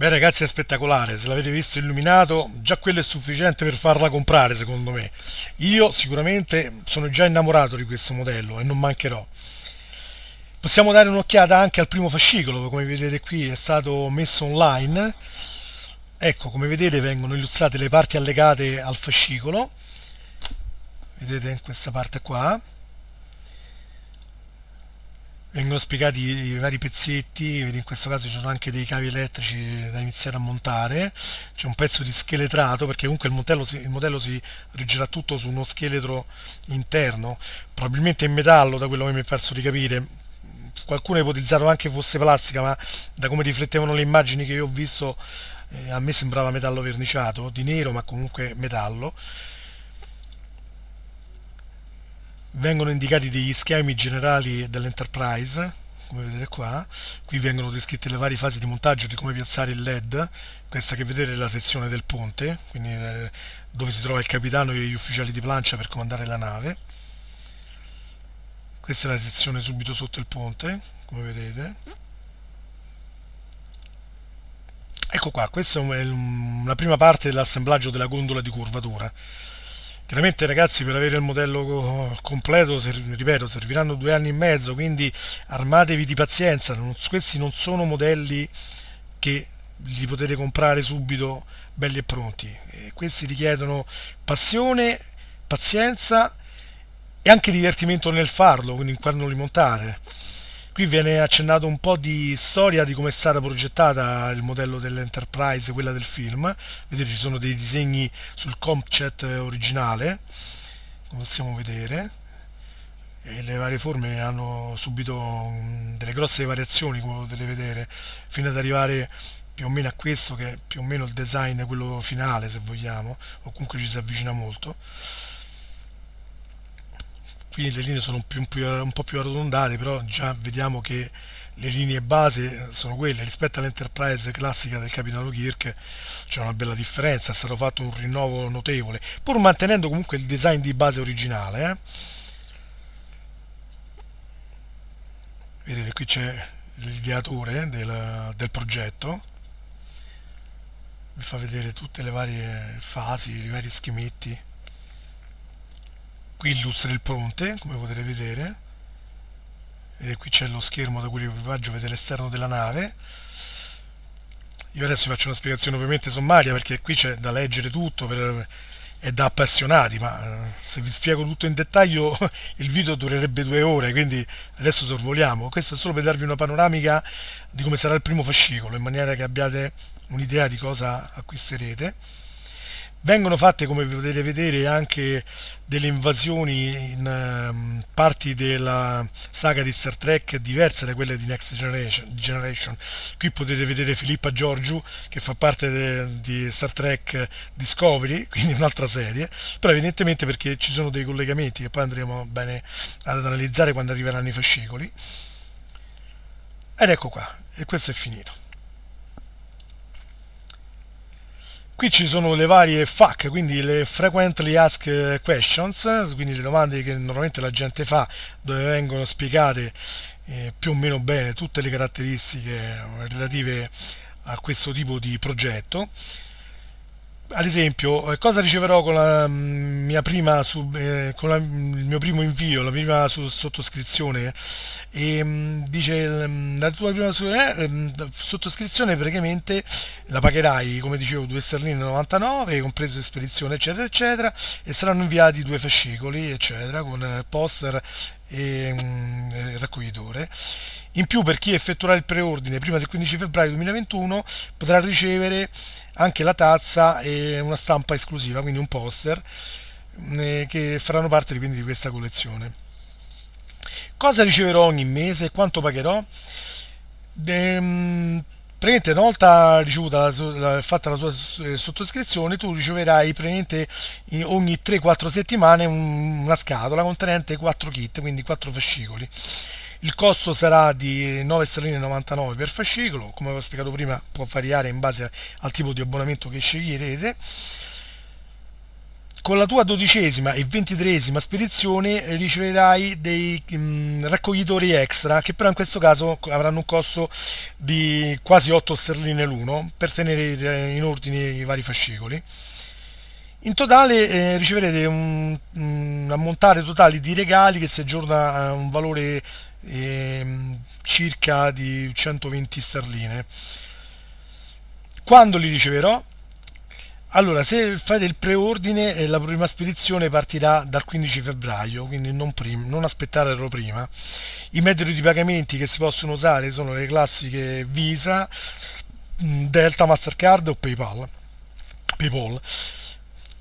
B: Beh ragazzi, è spettacolare, se l'avete visto illuminato già quello è sufficiente per farla comprare secondo me. Io sicuramente sono già innamorato di questo modello e non mancherò. Possiamo dare un'occhiata anche al primo fascicolo, come vedete qui è stato messo online. Ecco, come vedete vengono illustrate le parti allegate al fascicolo, vedete in questa parte qua. Vengono spiegati i vari pezzetti, in questo caso ci sono anche dei cavi elettrici da iniziare a montare, c'è un pezzo di scheletrato perché comunque il modello si reggerà tutto su uno scheletro interno, probabilmente in metallo da quello che mi è perso di capire. Qualcuno ha ipotizzato anche fosse plastica, ma da come riflettevano le immagini che io ho visto a me sembrava metallo verniciato, di nero ma comunque metallo. Vengono indicati degli schemi generali dell'Enterprise, come vedete qua. Qui vengono descritte le varie fasi di montaggio di come piazzare il LED. Questa che vedete è la sezione del ponte, quindi dove si trova il capitano e gli ufficiali di plancia per comandare la nave. Questa è la sezione subito sotto il ponte, come vedete. Ecco qua, questa è una prima parte dell'assemblaggio della gondola di curvatura. Chiaramente ragazzi, per avere il modello completo, ripeto, serviranno 2 anni e mezzo, quindi armatevi di pazienza. Questi non sono modelli che li potete comprare subito belli e pronti. Questi richiedono passione, pazienza e anche divertimento nel farlo, quindi quando li montate. Qui viene accennato un po' di storia di come è stata progettata il modello dell'Enterprise, quella del film. Vedete, ci sono dei disegni sul Comchat originale, come possiamo vedere, e le varie forme hanno subito delle grosse variazioni, come potete vedere, fino ad arrivare più o meno a questo, che è più o meno il design quello finale, se vogliamo, o comunque ci si avvicina molto. Qui le linee sono un po' più arrotondate, però già vediamo che le linee base sono quelle. Rispetto all'Enterprise classica del capitano Kirk c'è una bella differenza, è stato fatto un rinnovo notevole, pur mantenendo comunque il design di base originale. Vedete, qui c'è l'ideatore del progetto, vi fa vedere tutte le varie fasi, i vari schemetti. Qui illustra il ponte, come potete vedere, e qui c'è lo schermo da cui l'equipaggio vede l'esterno della nave. Io adesso vi faccio una spiegazione ovviamente sommaria perché qui c'è da leggere tutto, è da appassionati, ma se vi spiego tutto in dettaglio il video durerebbe 2 ore, quindi adesso sorvoliamo. Questo è solo per darvi una panoramica di come sarà il primo fascicolo, in maniera che abbiate un'idea di cosa acquisterete. Vengono fatte, come potete vedere, anche delle invasioni in parti della saga di Star Trek diverse da quelle di Next Generation. Qui potete vedere Filippa Georgiou, che fa parte di Star Trek Discovery, quindi un'altra serie, però evidentemente perché ci sono dei collegamenti che poi andremo bene ad analizzare quando arriveranno i fascicoli. Ed ecco qua, e questo è finito. Qui ci sono le varie FAQ, quindi le Frequently Asked Questions, quindi le domande che normalmente la gente fa, dove vengono spiegate più o meno bene tutte le caratteristiche relative a questo tipo di progetto. ad esempio, cosa riceverò con la mia prima il mio primo invio, la prima sottoscrizione? Dice la tua prima sottoscrizione praticamente la pagherai, come dicevo, 2 sterline e 99, compreso spedizione, eccetera, eccetera, e saranno inviati 2 fascicoli, eccetera, con poster e raccoglitore. In più, per chi effettuerà il preordine prima del 15 febbraio 2021 potrà ricevere anche la tazza e una stampa esclusiva, quindi un poster che faranno parte quindi di questa collezione. Cosa riceverò ogni mese? Quanto pagherò? Praticamente una volta ricevuta fatta la sua sottoscrizione, tu riceverai praticamente ogni 3-4 settimane una scatola contenente 4 kit, quindi 4 fascicoli. Il costo sarà di 9 sterline e 99 per fascicolo, come avevo spiegato prima può variare in base al tipo di abbonamento che sceglierete. Con la tua 12ª e 23ª spedizione riceverai dei raccoglitori extra che però in questo caso avranno un costo di quasi 8 sterline l'uno per tenere in ordine i vari fascicoli. In totale riceverete un ammontare totale di regali che si aggiorna a un valore circa di 120 sterline. Quando li riceverò? Allora, se fate il preordine, la prima spedizione partirà dal 15 febbraio, quindi non aspettatelo prima. I metodi di pagamenti che si possono usare sono le classiche Visa, Delta, Mastercard o PayPal.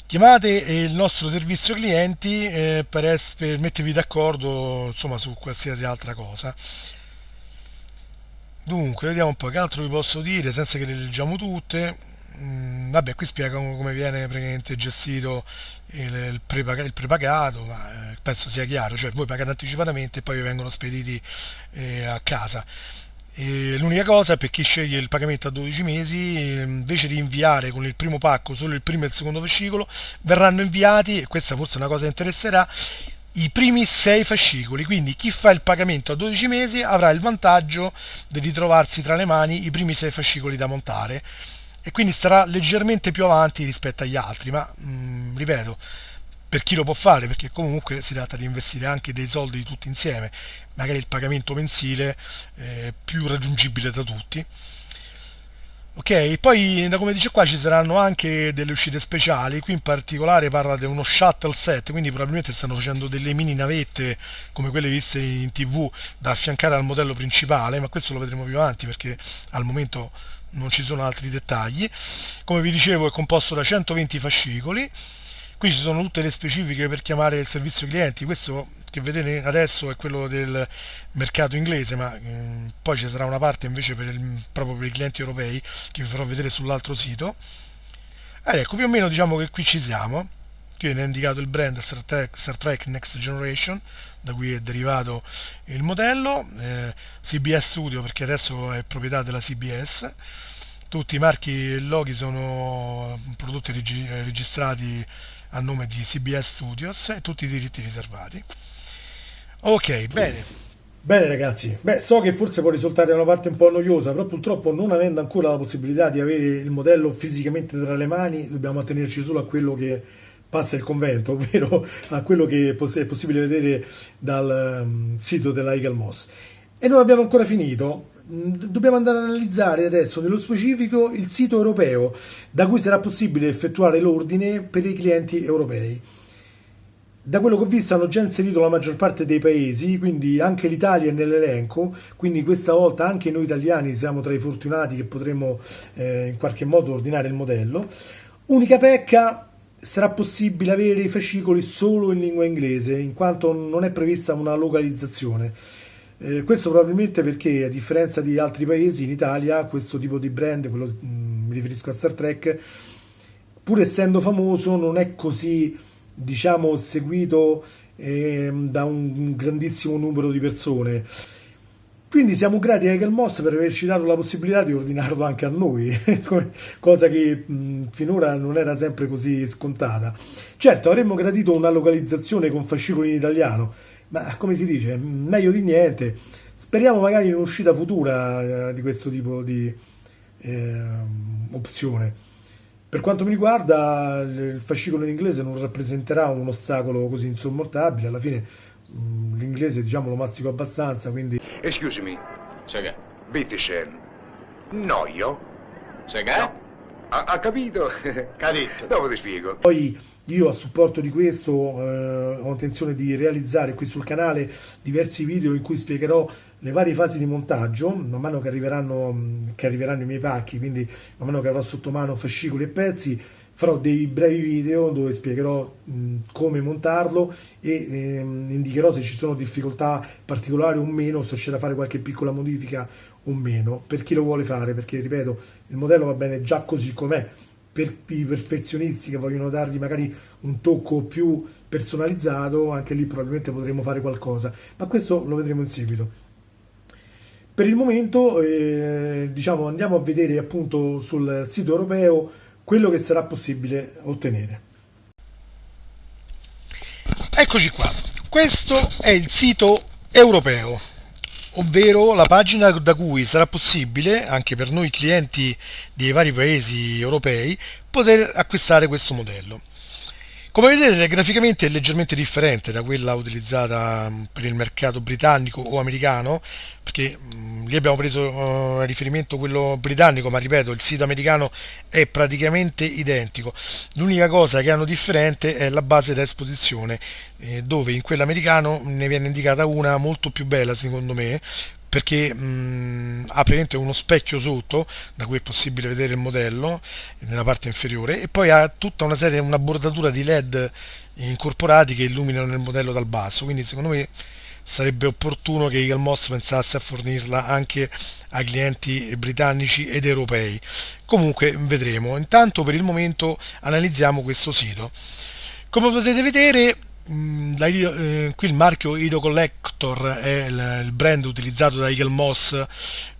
B: Chiamate il nostro servizio clienti per mettervi d'accordo, insomma, su qualsiasi altra cosa. Dunque, vediamo un po' che altro vi posso dire senza che le leggiamo tutte. Vabbè, qui spiega come viene praticamente gestito il prepagato, ma penso sia chiaro, cioè voi pagate anticipatamente e poi vi vengono spediti a casa. E l'unica cosa, per chi sceglie il pagamento a 12 mesi, invece di inviare con il primo pacco solo il primo e il secondo fascicolo, verranno inviati, e questa forse è una cosa che interesserà, i primi 6 fascicoli. Quindi chi fa il pagamento a 12 mesi avrà il vantaggio di ritrovarsi tra le mani i primi 6 fascicoli da montare e quindi starà leggermente più avanti rispetto agli altri, ma ripeto, per chi lo può fare, perché comunque si tratta di investire anche dei soldi tutti insieme, magari il pagamento mensile più raggiungibile da tutti. Ok, poi da come dice qua ci saranno anche delle uscite speciali, qui in particolare parla di uno shuttle set, quindi probabilmente stanno facendo delle mini navette come quelle viste in TV da affiancare al modello principale, ma questo lo vedremo più avanti perché al momento non ci sono altri dettagli. Come vi dicevo è composto da 120 fascicoli, qui ci sono tutte le specifiche per chiamare il servizio clienti, questo che vedete adesso è quello del mercato inglese, ma poi ci sarà una parte invece proprio per i clienti europei che vi farò vedere sull'altro sito. Ecco, più o meno diciamo che qui ci siamo. Qui viene indicato il brand Star Trek Next Generation, da cui è derivato il modello, CBS Studio perché adesso è proprietà della CBS, tutti i marchi e loghi sono prodotti registrati a nome di CBS Studios e tutti i diritti riservati. Ok, bene.
A: Bene ragazzi, so che forse può risultare una parte un po' noiosa, però purtroppo non avendo ancora la possibilità di avere il modello fisicamente tra le mani, dobbiamo attenerci solo a quello che passa il convento, ovvero a quello che è possibile vedere dal sito della Eagle Moss. E non abbiamo ancora finito, dobbiamo andare ad analizzare adesso nello specifico il sito europeo da cui sarà possibile effettuare l'ordine per i clienti europei. Da quello che ho visto hanno già inserito la maggior parte dei paesi, quindi anche l'Italia è nell'elenco, quindi questa volta anche noi italiani siamo tra i fortunati che potremo in qualche modo ordinare il modello. Unica pecca, sarà possibile avere i fascicoli solo in lingua inglese, in quanto non è prevista una localizzazione. Questo probabilmente perché, a differenza di altri paesi, in Italia questo tipo di brand, mi riferisco a Star Trek, pur essendo famoso non è così, diciamo, seguito da un grandissimo numero di persone. Quindi siamo grati a Eagle Moss per averci dato la possibilità di ordinarlo anche a noi, cosa che finora non era sempre così scontata. Certo, avremmo gradito una localizzazione con fascicoli in italiano, ma come si dice, meglio di niente. Speriamo magari in un'uscita futura di questo tipo di opzione. Per quanto mi riguarda, il fascicolo in inglese non rappresenterà un ostacolo così insormontabile. Alla fine l'inglese, diciamo, lo mastico abbastanza, quindi
C: Excuse me,
D: Sai che?
C: bitteschön. Noio?
D: Sai che?
C: No. Ha capito?
D: Capito.
C: Dopo ti spiego.
A: poi io a supporto di questo ho intenzione di realizzare qui sul canale diversi video in cui spiegherò le varie fasi di montaggio, man mano che arriveranno i miei pacchi, quindi man mano che avrò sotto mano fascicoli e pezzi, farò dei brevi video dove spiegherò come montarlo e indicherò se ci sono difficoltà particolari o meno, se c'è da fare qualche piccola modifica o meno, per chi lo vuole fare, perché ripeto, il modello va bene già così com'è. Per i perfezionisti che vogliono dargli magari un tocco più personalizzato, anche lì probabilmente potremo fare qualcosa, ma questo lo vedremo in seguito. Per il momento diciamo, andiamo a vedere appunto sul sito europeo quello che sarà possibile ottenere.
B: Eccoci qua, questo è il sito europeo, ovvero la pagina da cui sarà possibile, anche per noi clienti dei vari paesi europei, poter acquistare questo modello. Come vedete, graficamente è leggermente differente da quella utilizzata per il mercato britannico o americano, perché lì abbiamo preso a riferimento quello britannico, ma ripeto, il sito americano è praticamente identico. L'unica cosa che hanno differente è la base da esposizione, dove in quello americano ne viene indicata una molto più bella, secondo me, perché ha praticamente uno specchio sotto da cui è possibile vedere il modello nella parte inferiore, e poi ha tutta una serie, una bordatura di LED incorporati che illuminano il modello dal basso, quindi secondo me sarebbe opportuno che Eaglemoss pensasse a fornirla anche ai clienti britannici ed europei. Comunque vedremo. Intanto per il momento analizziamo questo sito. Come potete vedere, qui il marchio Ido Collector è il brand utilizzato da Eaglemoss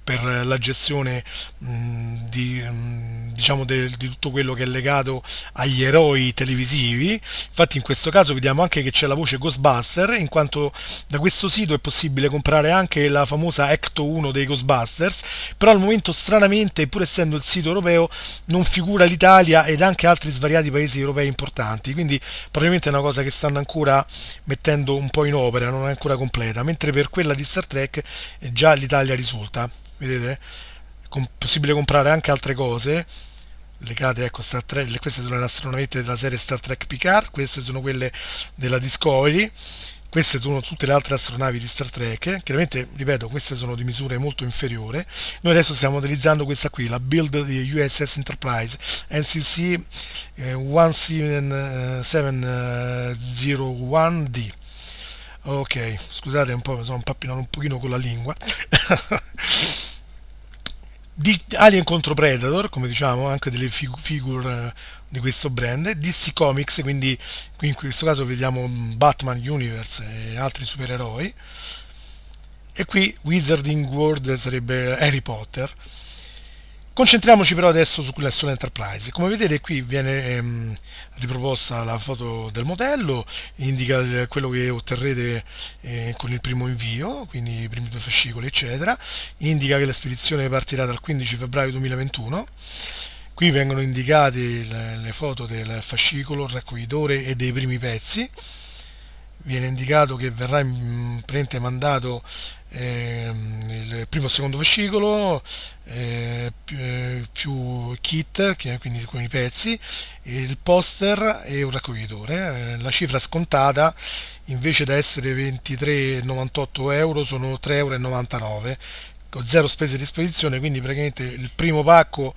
B: per la gestione diciamo di tutto quello che è legato agli eroi televisivi. Infatti in questo caso vediamo anche che c'è la voce Ghostbuster, in quanto da questo sito è possibile comprare anche la famosa Ecto 1 dei Ghostbusters, però al momento stranamente, pur essendo il sito europeo, non figura l'Italia ed anche altri svariati paesi europei importanti, quindi probabilmente è una cosa che stanno ancora mettendo un po' in opera, non è ancora completa, mentre per quella di Star Trek già l'Italia risulta. Vedete? È possibile comprare anche altre cose legate, ecco, Star Trek. Queste sono le astronavette della serie Star Trek Picard, queste sono quelle della Discovery, queste sono tutte le altre astronavi di Star Trek. Chiaramente, ripeto, queste sono di misure molto inferiore. Noi adesso stiamo utilizzando questa qui, la build di USS Enterprise NCC 17701D. Ok, scusate un po', mi sono impappinato un pochino con la lingua. Di Alien contro Predator, come diciamo, anche delle figure di questo brand, DC Comics, quindi qui in questo caso vediamo Batman Universe e altri supereroi, e qui Wizarding World sarebbe Harry Potter. Concentriamoci però adesso sull'Enterprise. Come vedete qui viene riproposta la foto del modello, indica quello che otterrete con il primo invio, quindi i primi 2 fascicoli eccetera, indica che la spedizione partirà dal 15 febbraio 2021. Qui vengono indicate le foto del fascicolo, il raccoglitore e dei primi pezzi. Viene indicato che verrà mandato il primo e secondo fascicolo, più kit, quindi con i pezzi, il poster e un raccoglitore. La cifra scontata, invece da essere 23,98 euro, sono 3,99 euro, con 0 spese di spedizione. Quindi praticamente il primo pacco,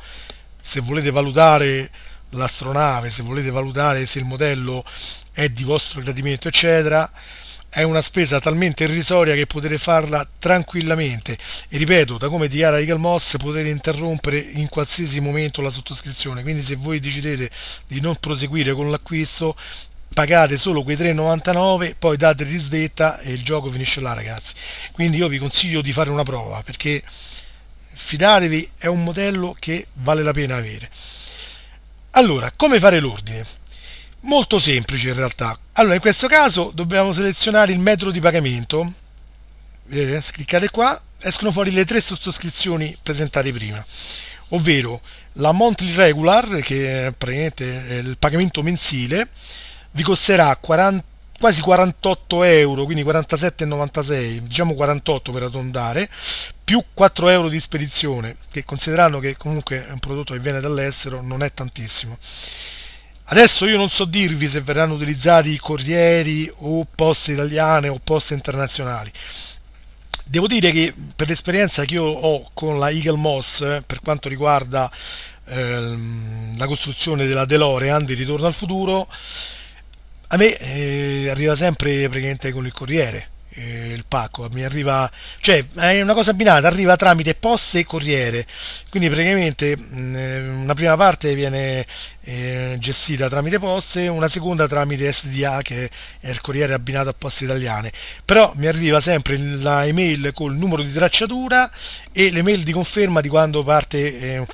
B: se volete valutare l'astronave, se volete valutare se il modello è di vostro gradimento eccetera, è una spesa talmente irrisoria che potete farla tranquillamente, e ripeto, da come dichiara Eaglemoss, potete interrompere in qualsiasi momento la sottoscrizione. Quindi se voi decidete di non proseguire con l'acquisto, pagate solo quei 3,99, poi date risdetta e il gioco finisce là, ragazzi. Quindi io vi consiglio di fare una prova, perché fidatevi, è un modello che vale la pena avere. Allora, come fare l'ordine? Molto semplice in realtà. Allora, in questo caso dobbiamo selezionare il metodo di pagamento. Vedete? Cliccate qua, escono fuori le 3 sottoscrizioni presentate prima. ovvero la monthly regular, che è praticamente il pagamento mensile, vi costerà quasi 48 euro, quindi 47,96, diciamo 48 per arrotondare, più 4 euro di spedizione, che considerando che comunque è un prodotto che viene dall'estero non è tantissimo. Adesso io non so dirvi se verranno utilizzati corrieri o poste italiane o poste internazionali. Devo dire che per l'esperienza che io ho con la Eagle Moss, per quanto riguarda la costruzione della DeLorean di Ritorno al Futuro, a me arriva sempre praticamente con il corriere, il pacco mi arriva, cioè è una cosa abbinata, arriva tramite poste e corriere, quindi praticamente una prima parte viene gestita tramite poste, una seconda tramite SDA, che è il corriere abbinato a Poste Italiane, però mi arriva sempre la email col numero di tracciatura e l'email di conferma di quando parte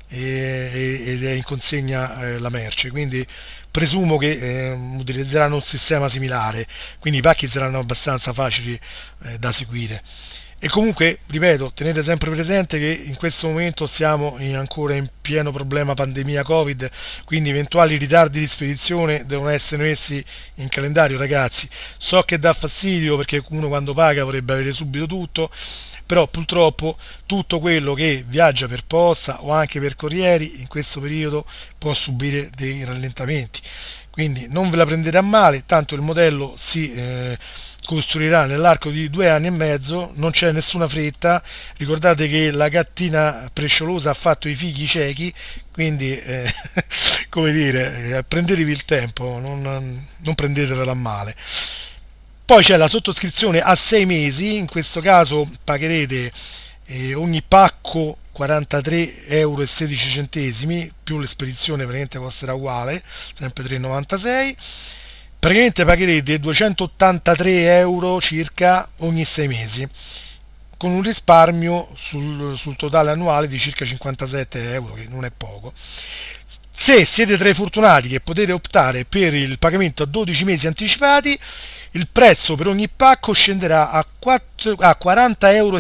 B: ed è in consegna la merce, quindi presumo che utilizzeranno un sistema similare, quindi i pacchi saranno abbastanza facili da seguire. E comunque, ripeto, tenete sempre presente che in questo momento siamo ancora in pieno problema pandemia Covid, quindi eventuali ritardi di spedizione devono essere messi in calendario, ragazzi. So che dà fastidio perché uno quando paga vorrebbe avere subito tutto, però purtroppo tutto quello che viaggia per posta o anche per corrieri in questo periodo può subire dei rallentamenti, quindi non ve la prendete a male, tanto il modello si costruirà nell'arco di 2 anni e mezzo, non c'è nessuna fretta. Ricordate che la gattina presciolosa ha fatto i figli ciechi, quindi come dire, prendetevi il tempo, non prendetevela a male. Poi c'è la sottoscrizione a 6 mesi, in questo caso pagherete ogni pacco 43,16 euro, più l'espedizione praticamente costerà uguale, sempre 3,96. Praticamente pagherete 283 euro circa ogni 6 mesi, con un risparmio sul totale annuale di circa 57 euro, che non è poco. Se siete tra i fortunati che potete optare per il pagamento a 12 mesi anticipati, il prezzo per ogni pacco scenderà a 40,76 euro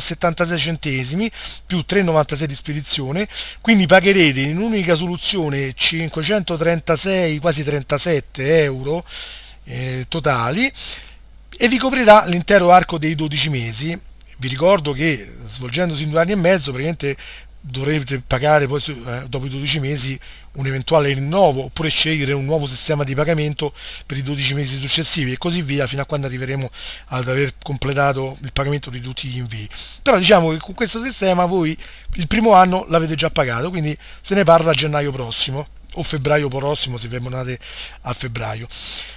B: più 3,96 di spedizione, quindi pagherete in un'unica soluzione 536, quasi 37 euro totali, e vi coprirà l'intero arco dei 12 mesi. Vi ricordo che svolgendosi in 2 anni e mezzo praticamente dovrete pagare poi dopo i 12 mesi un eventuale rinnovo, oppure scegliere un nuovo sistema di pagamento per i 12 mesi successivi e così via, fino a quando arriveremo ad aver completato il pagamento di tutti gli invii. Però diciamo che con questo sistema voi il primo anno l'avete già pagato, quindi se ne parla a gennaio prossimo o febbraio prossimo, se vi abbonate a febbraio.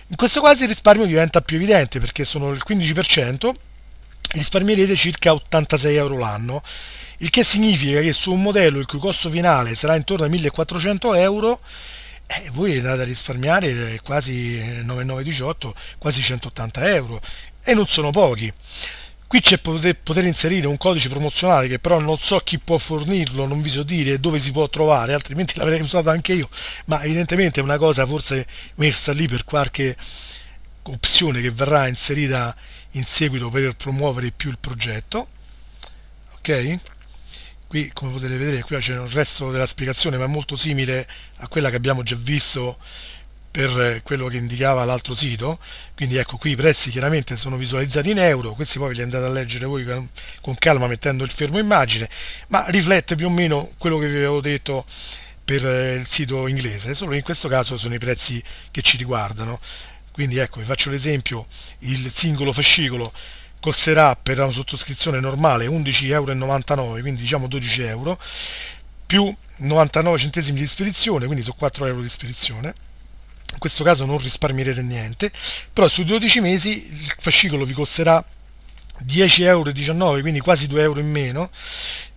B: In questo caso il risparmio diventa più evidente, perché sono il 15%, risparmierete circa 86 euro l'anno, il che significa che su un modello il cui costo finale sarà intorno ai 1400 euro, voi andate a risparmiare quasi 9918, quasi 180 euro, e non sono pochi. Qui c'è poter inserire un codice promozionale che però non so chi può fornirlo, non vi so dire dove si può trovare, altrimenti l'avrei usato anche io, ma evidentemente è una cosa forse messa lì per qualche opzione che verrà inserita in seguito per promuovere più il progetto. Ok? Qui come potete vedere qui c'è il resto della spiegazione, ma è molto simile a quella che abbiamo già visto per quello che indicava l'altro sito. Quindi ecco, qui i prezzi chiaramente sono visualizzati in euro, questi poi ve li andate a leggere voi con calma mettendo il fermo immagine, ma riflette più o meno quello che vi avevo detto per il sito inglese, solo che in questo caso sono i prezzi che ci riguardano. Quindi ecco, vi faccio l'esempio: il singolo fascicolo costerà per una sottoscrizione normale 11,99 euro, quindi diciamo 12 euro, più 99 centesimi di spedizione, quindi sono 4 euro di spedizione. In questo caso non risparmierete niente, però sui 12 mesi il fascicolo vi costerà 10,19 euro, quindi quasi 2 euro in meno.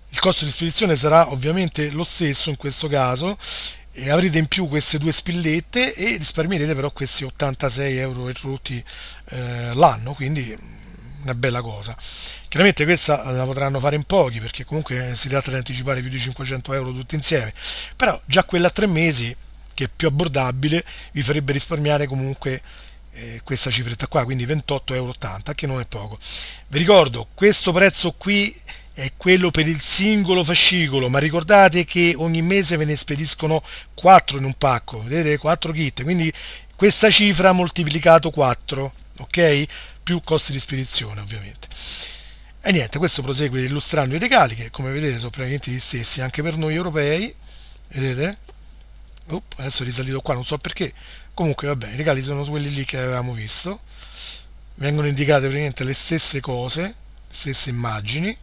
B: Il costo di spedizione sarà ovviamente lo stesso in questo caso, e avrete in più queste 2 spillette e risparmierete però questi 86 euro e rotti l'anno, quindi una bella cosa. Chiaramente questa la potranno fare in pochi, perché comunque si tratta di anticipare più di 500 euro tutti insieme, però già quella a 3 mesi, che è più abbordabile, vi farebbe risparmiare comunque questa cifretta qua, quindi 28,80 euro, che non è poco. Vi ricordo, questo prezzo qui è quello per il singolo fascicolo, ma ricordate che ogni mese ve ne spediscono 4 in un pacco, vedete, 4 kit, quindi questa cifra moltiplicato 4, ok? Più costi di spedizione ovviamente. E niente, questo prosegue illustrando i regali che come vedete sono praticamente gli stessi anche per noi europei, vedete? Adesso è risalito qua, non so perché, comunque vabbè, i regali sono quelli lì che avevamo visto, vengono indicate praticamente le stesse cose, le stesse immagini,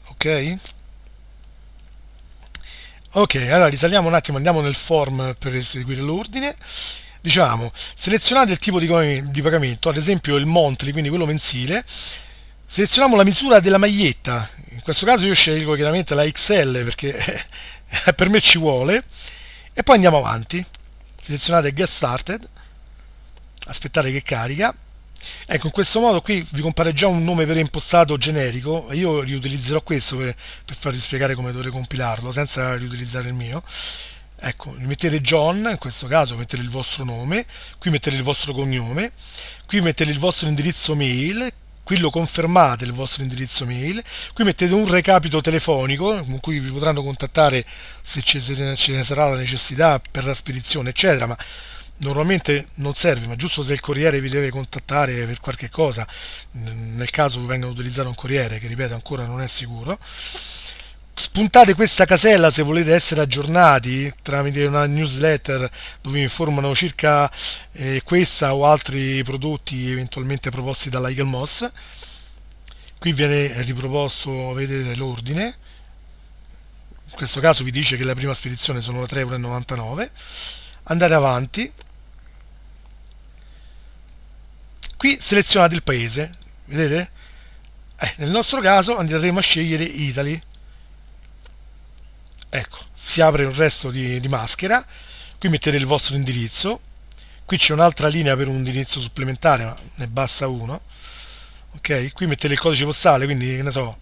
B: ok? Ok, allora risaliamo un attimo, andiamo nel form per eseguire l'ordine. Diciamo, selezionate il tipo di pagamento, ad esempio il monthly, quindi quello mensile. Selezioniamo la misura della maglietta, in questo caso io scelgo chiaramente la XL perché per me ci vuole, e poi andiamo avanti. Selezionate Get Started, aspettate che carica. Ecco, in questo modo qui vi compare già un nome preimpostato generico, io riutilizzerò questo per farvi spiegare come dovrete compilarlo senza riutilizzare il mio. Ecco, mettete John, in questo caso mettete il vostro nome, qui mettete il vostro cognome, qui mettete il vostro indirizzo mail, qui lo confermate il vostro indirizzo mail, qui mettete un recapito telefonico con cui vi potranno contattare se ce ne sarà la necessità per la spedizione eccetera, ma normalmente non serve, ma giusto se il corriere vi deve contattare per qualche cosa, nel caso venga utilizzato un corriere che ripeto ancora non è sicuro. Spuntate questa casella se volete essere aggiornati tramite una newsletter dove vi informano circa questa o altri prodotti eventualmente proposti dalla Eagle Moss. Qui viene riproposto, vedete, l'ordine, in questo caso vi dice che la prima spedizione sono 3,99 €. Andate avanti, qui selezionate il paese, vedete? Nel nostro caso andremo a scegliere Italy. Ecco, si apre il resto di maschera, qui mettete il vostro indirizzo, qui c'è un'altra linea per un indirizzo supplementare, ma ne basta uno, ok? Qui mettete il codice postale, quindi che ne so,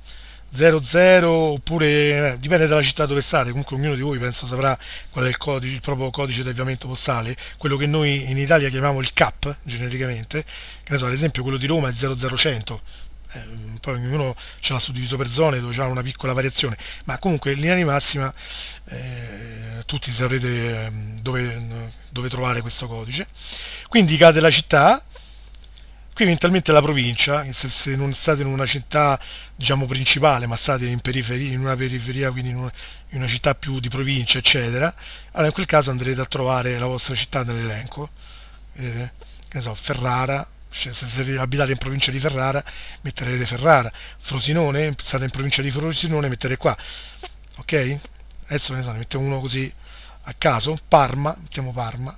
B: 00 oppure dipende dalla città dove state, comunque ognuno di voi penso saprà qual è il codice, il proprio codice di avviamento postale, quello che noi in Italia chiamiamo il CAP genericamente, che ne so, ad esempio quello di Roma è 00100. Poi ognuno ce l'ha suddiviso per zone dove c'è una piccola variazione, ma comunque in linea di massima tutti saprete dove trovare questo codice. Qui indicate la città, qui eventualmente la provincia, se non state in una città diciamo principale ma state in periferia, in una periferia, quindi in una città più di provincia eccetera, allora in quel caso andrete a trovare la vostra città nell'elenco, vedete? Che ne so, Ferrara. Se siete abitate in provincia di Ferrara metterete Ferrara, Frosinone, state in provincia di Frosinone, mettete qua, ok? Adesso ne mettiamo uno così a caso, Parma, mettiamo Parma,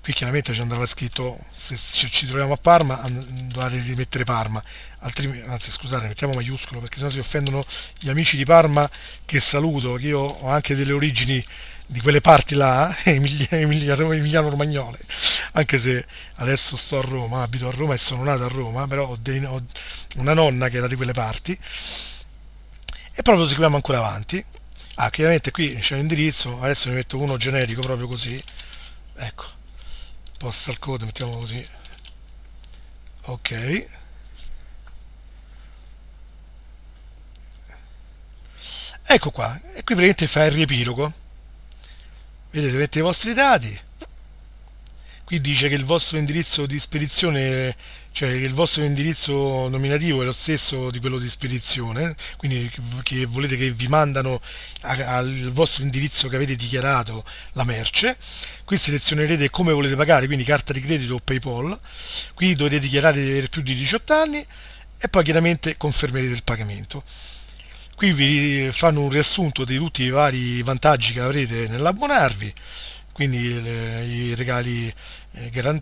B: qui chiaramente ci andrà scritto se ci troviamo a Parma dovrete rimettere Parma, altrimenti, anzi scusate, mettiamo maiuscolo perché sennò si offendono gli amici di Parma che saluto, che io ho anche delle origini di quelle parti là, emiliano romagnole, anche se adesso sto a Roma, abito a Roma e sono nato a Roma, però ho una nonna che era di quelle parti. E proprio seguiamo ancora avanti. Chiaramente qui c'è l'indirizzo, adesso ne metto uno generico proprio così, ecco, postal code, mettiamo così, ok, ecco qua, e qui praticamente fa il riepilogo. Vedete, mettete i vostri dati, qui dice che il vostro indirizzo di spedizione, cioè che il vostro indirizzo nominativo è lo stesso di quello di spedizione, quindi che volete che vi mandano al vostro indirizzo che avete dichiarato la merce. Qui selezionerete come volete pagare, quindi carta di credito o PayPal, qui dovete dichiarare di avere più di 18 anni e poi chiaramente confermerete il pagamento. Qui vi fanno un riassunto di tutti i vari vantaggi che avrete nell'abbonarvi, quindi i regali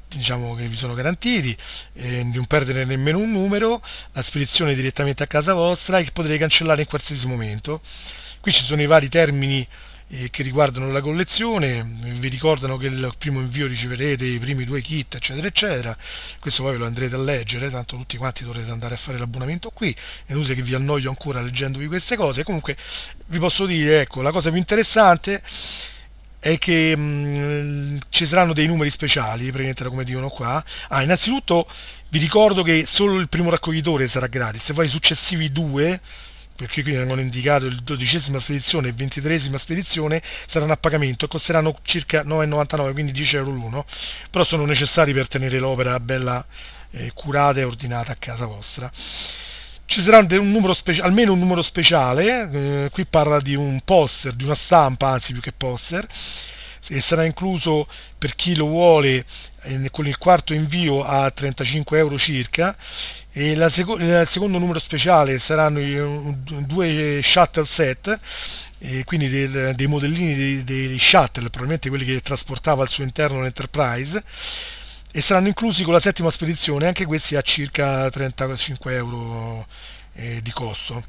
B: diciamo che vi sono garantiti, di non perdere nemmeno un numero, la spedizione direttamente a casa vostra e che potrete cancellare in qualsiasi momento. Qui ci sono i vari termini che riguardano la collezione, vi ricordano che il primo invio riceverete i primi 2 kit eccetera eccetera, questo poi ve lo andrete a leggere, tanto tutti quanti dovrete andare a fare l'abbonamento qui, è inutile che vi annoio ancora leggendovi queste cose. Comunque vi posso dire, ecco, la cosa più interessante è che ci saranno dei numeri speciali, praticamente come dicono qua. Innanzitutto vi ricordo che solo il primo raccoglitore sarà gratis, poi i successivi due, perché qui vengono indicato il 12ª spedizione e il 23ª spedizione, saranno a pagamento e costeranno circa 9,99, quindi 10 euro l'uno, però sono necessari per tenere l'opera bella curata e ordinata a casa vostra. Ci sarà almeno un numero speciale, qui parla di un poster, di una stampa, anzi più che poster, e sarà incluso per chi lo vuole con il quarto invio a 35 euro circa, e il secondo numero speciale saranno due shuttle set, quindi dei modellini dei shuttle, probabilmente quelli che trasportava al suo interno l'Enterprise, e saranno inclusi con la 7ª spedizione, anche questi a circa 35 euro di costo.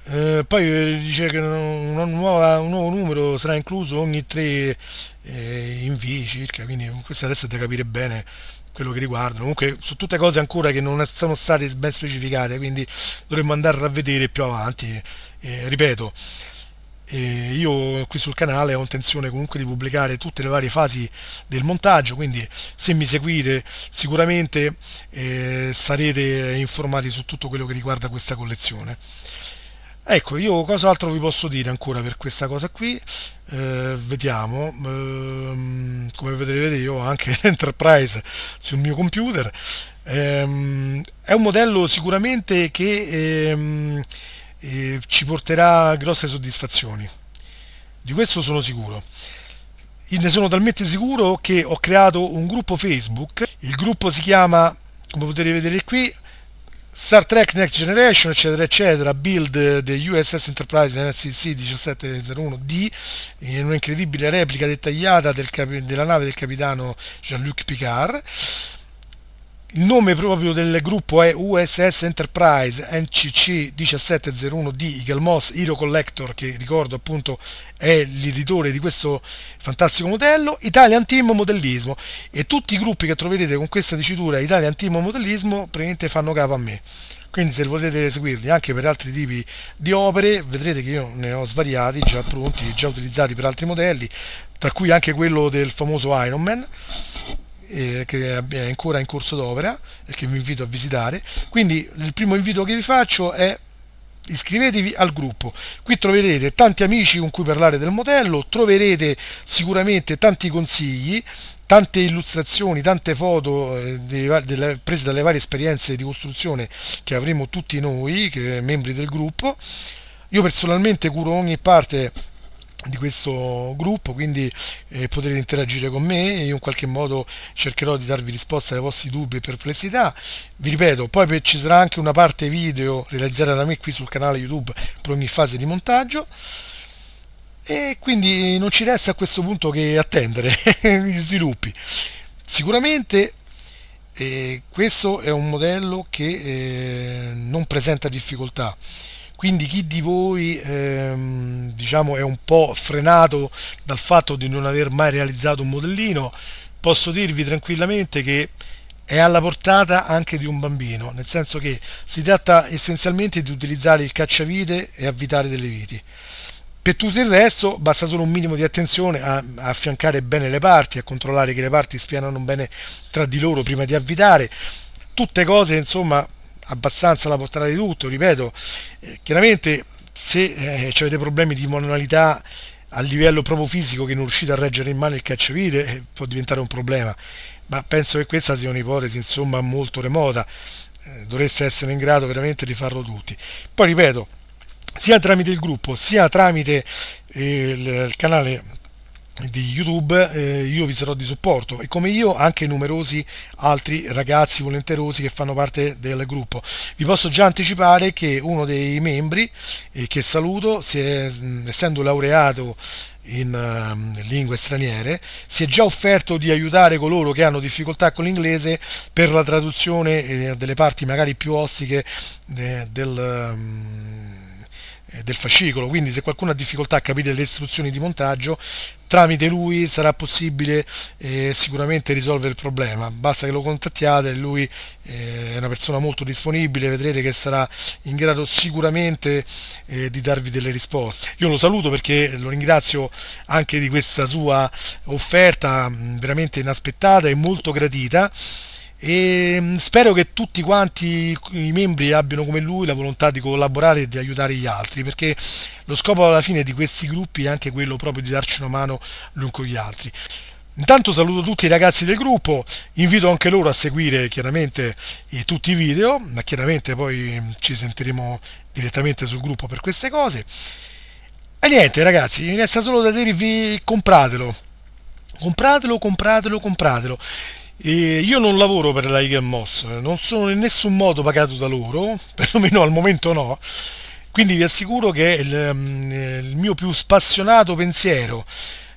B: Poi dice che un nuovo numero sarà incluso ogni 3 invii circa, quindi questo adesso è da capire bene quello che riguardano. Comunque sono tutte cose ancora che non sono state ben specificate, quindi dovremmo andare a vedere più avanti. Ripeto, io qui sul canale ho intenzione comunque di pubblicare tutte le varie fasi del montaggio, quindi se mi seguite sicuramente sarete informati su tutto quello che riguarda questa collezione. Ecco, io cos'altro vi posso dire ancora per questa cosa qui? Vediamo, come potete vedere io ho anche l'Enterprise sul mio computer. È un modello sicuramente che ci porterà grosse soddisfazioni, di questo sono sicuro. Ne sono talmente sicuro che ho creato un gruppo Facebook, il gruppo si chiama, come potete vedere qui, Star Trek Next Generation eccetera eccetera, build the USS Enterprise NCC 1701D, in un'incredibile replica dettagliata della nave del capitano Jean-Luc Picard. Il nome proprio del gruppo è USS Enterprise NCC 1701D Eagle Moss Hero Collector, che ricordo appunto è l'editore di questo fantastico modello, Italian Team Modellismo, e tutti i gruppi che troverete con questa dicitura Italian Team Modellismo praticamente fanno capo a me. Quindi se volete seguirli anche per altri tipi di opere, vedrete che io ne ho svariati già pronti, già utilizzati per altri modelli, tra cui anche quello del famoso Iron Man, che è ancora in corso d'opera e che vi invito a visitare. Quindi il primo invito che vi faccio è: iscrivetevi al gruppo, qui troverete tanti amici con cui parlare del modello, troverete sicuramente tanti consigli, tante illustrazioni, tante foto prese dalle varie esperienze di costruzione che avremo tutti noi, che membri del gruppo. Io personalmente curo ogni parte di questo gruppo, quindi potrete interagire con me e io in qualche modo cercherò di darvi risposta ai vostri dubbi e perplessità. Vi ripeto, poi ci sarà anche una parte video realizzata da me qui sul canale YouTube per ogni fase di montaggio, e quindi non ci resta a questo punto che attendere gli sviluppi. Sicuramente questo è un modello che non presenta difficoltà, quindi chi di voi diciamo è un po' frenato dal fatto di non aver mai realizzato un modellino, posso dirvi tranquillamente che è alla portata anche di un bambino, nel senso che si tratta essenzialmente di utilizzare il cacciavite e avvitare delle viti. Per tutto il resto basta solo un minimo di attenzione a affiancare bene le parti, a controllare che le parti spianano bene tra di loro prima di avvitare, tutte cose insomma abbastanza alla portata di tutto. Ripeto, chiaramente se avete problemi di manualità a livello proprio fisico, che non riuscite a reggere in mano il cacciavite, può diventare un problema, ma penso che questa sia un'ipotesi insomma molto remota, dovreste essere in grado veramente di farlo tutti. Poi ripeto, sia tramite il gruppo sia tramite il canale di YouTube io vi sarò di supporto, e come io anche numerosi altri ragazzi volenterosi che fanno parte del gruppo. Vi posso già anticipare che uno dei membri, che saluto, essendo laureato in lingue straniere, si è già offerto di aiutare coloro che hanno difficoltà con l'inglese per la traduzione delle parti magari più ostiche del fascicolo, quindi se qualcuno ha difficoltà a capire le istruzioni di montaggio, tramite lui sarà possibile sicuramente risolvere il problema. Basta che lo contattiate, lui è una persona molto disponibile, vedrete che sarà in grado sicuramente di darvi delle risposte. Io lo saluto perché lo ringrazio anche di questa sua offerta veramente inaspettata e molto gradita, e spero che tutti quanti i membri abbiano come lui la volontà di collaborare e di aiutare gli altri, perché lo scopo alla fine di questi gruppi è anche quello proprio di darci una mano l'un con gli altri. Intanto saluto tutti i ragazzi del gruppo, invito anche loro a seguire chiaramente tutti i video, ma chiaramente poi ci sentiremo direttamente sul gruppo per queste cose. E niente ragazzi, mi resta solo da dirvi: compratelo, compratelo. E io non lavoro per la Eagle Moss, non sono in nessun modo pagato da loro, perlomeno al momento no, quindi vi assicuro che è il mio più spassionato pensiero.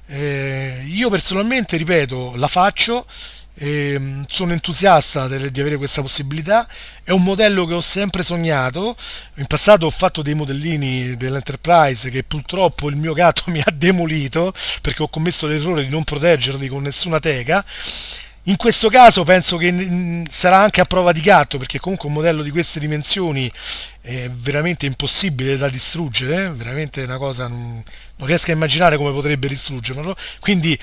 B: Io personalmente, ripeto, la faccio, sono entusiasta di avere questa possibilità, è un modello che ho sempre sognato. In passato ho fatto dei modellini dell'Enterprise che purtroppo il mio gatto mi ha demolito perché ho commesso l'errore di non proteggerli con nessuna teca. In questo caso penso che sarà anche a prova di gatto, perché comunque un modello di queste dimensioni è veramente impossibile da distruggere, veramente una cosa, non riesco a immaginare come potrebbe distruggerlo. Quindi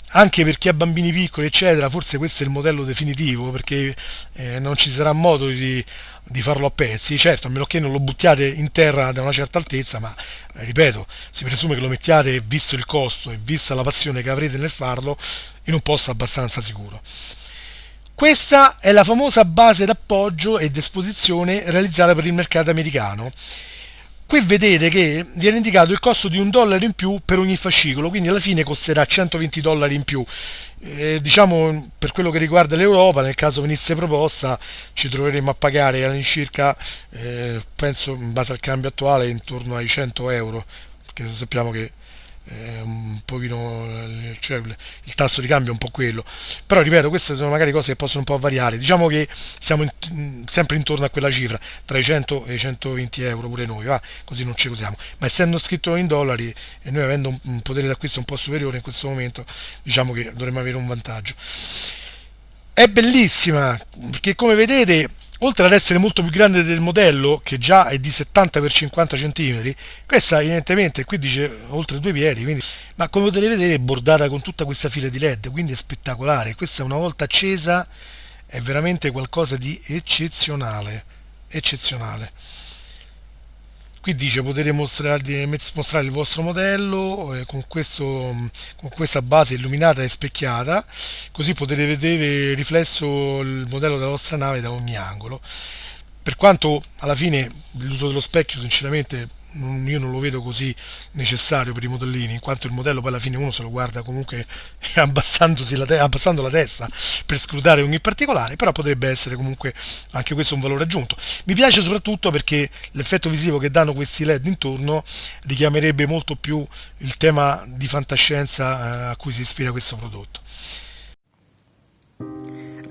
B: anche per chi ha bambini piccoli eccetera, forse questo è il modello definitivo, perché non ci sarà modo di farlo a pezzi, certo, a meno che non lo buttiate in terra da una certa altezza, ma ripeto, si presume che lo mettiate, visto il costo e vista la passione che avrete nel farlo, in un posto abbastanza sicuro. Questa è la famosa base d'appoggio e d'esposizione realizzata per il mercato americano. Qui vedete che viene indicato il costo di $1 in più per ogni fascicolo, quindi alla fine costerà $120 in più. Diciamo, per quello che riguarda l'Europa, nel caso venisse proposta, ci troveremo a pagare all'incirca, penso in base al cambio attuale, intorno ai €100, perché sappiamo che un pochino, cioè, il tasso di cambio è un po' quello, però ripeto, queste sono magari cose che possono un po' variare. Diciamo che siamo sempre intorno a quella cifra, tra i 100 e i €120 pure noi, va? Così non ci cosiamo, ma essendo scritto in dollari e noi avendo un potere d'acquisto un po' superiore in questo momento, diciamo che dovremmo avere un vantaggio. È bellissima perché, come vedete, oltre ad essere molto più grande del modello, che già è di 70 x 50 cm, questa evidentemente qui dice oltre 2 piedi, quindi, ma come potete vedere è bordata con tutta questa fila di LED, quindi è spettacolare. Questa una volta accesa è veramente qualcosa di eccezionale. Qui dice potete mostrare il vostro modello con questa base illuminata e specchiata, così potete vedere riflesso il modello della vostra nave da ogni angolo. Per quanto alla fine l'uso dello specchio sinceramente io non lo vedo così necessario per i modellini, in quanto il modello poi alla fine uno se lo guarda comunque abbassando la testa per scrutare ogni particolare, però potrebbe essere comunque anche questo un valore aggiunto. Mi piace soprattutto perché l'effetto visivo che danno questi LED intorno richiamerebbe molto più il tema di fantascienza a cui si ispira questo prodotto.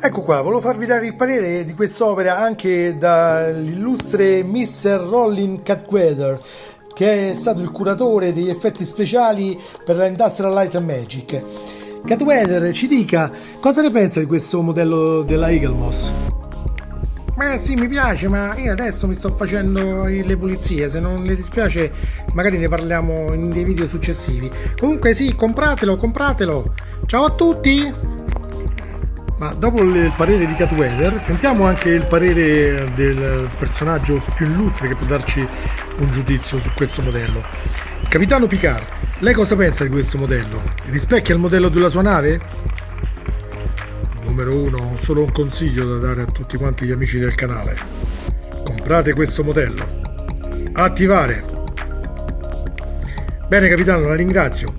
B: Ecco qua, volevo farvi dare il parere di quest'opera anche dall'illustre Mr. Rollin Catweather, che è stato il curatore degli effetti speciali per la Industrial Light and Magic. Catweather, ci dica cosa ne pensa di questo modello della Eagle Moss? Sì, mi piace, ma io adesso mi sto facendo le pulizie, se non le dispiace magari ne parliamo in dei video successivi. Comunque sì, compratelo. Ciao a tutti! Ma dopo il parere di Catweather, sentiamo anche il parere del personaggio più illustre che può darci un giudizio su questo modello. Capitano Picard, lei cosa pensa di questo modello? Rispecchia il modello della sua nave? Numero 1, solo un consiglio da dare a tutti quanti gli amici del canale: comprate questo modello. Attivare. Bene capitano, la ringrazio,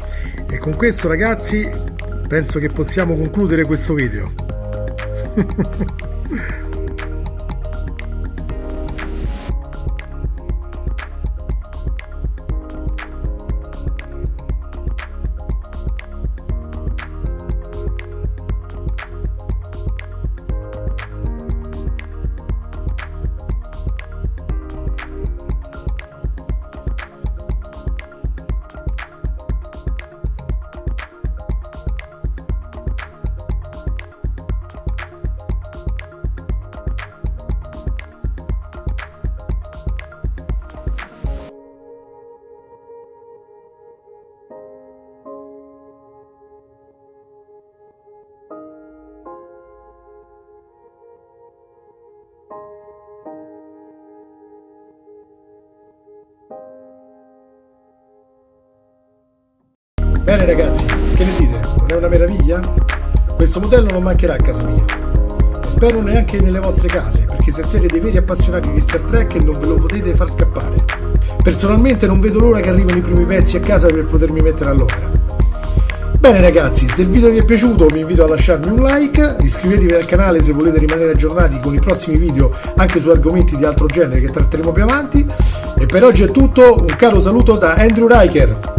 B: e con questo ragazzi penso che possiamo concludere questo video.
A: Bene ragazzi, che ne dite? Non è una meraviglia? Questo modello non mancherà a casa mia. Spero neanche nelle vostre case, perché se siete dei veri appassionati di Star Trek non ve lo potete far scappare. Personalmente non vedo l'ora che arrivino i primi pezzi a casa per potermi mettere all'opera. Bene ragazzi, se il video vi è piaciuto vi invito a lasciarmi un like, iscrivetevi al canale se volete rimanere aggiornati con i prossimi video anche su argomenti di altro genere che tratteremo più avanti. E per oggi è tutto, un caro saluto da Andrew Riker.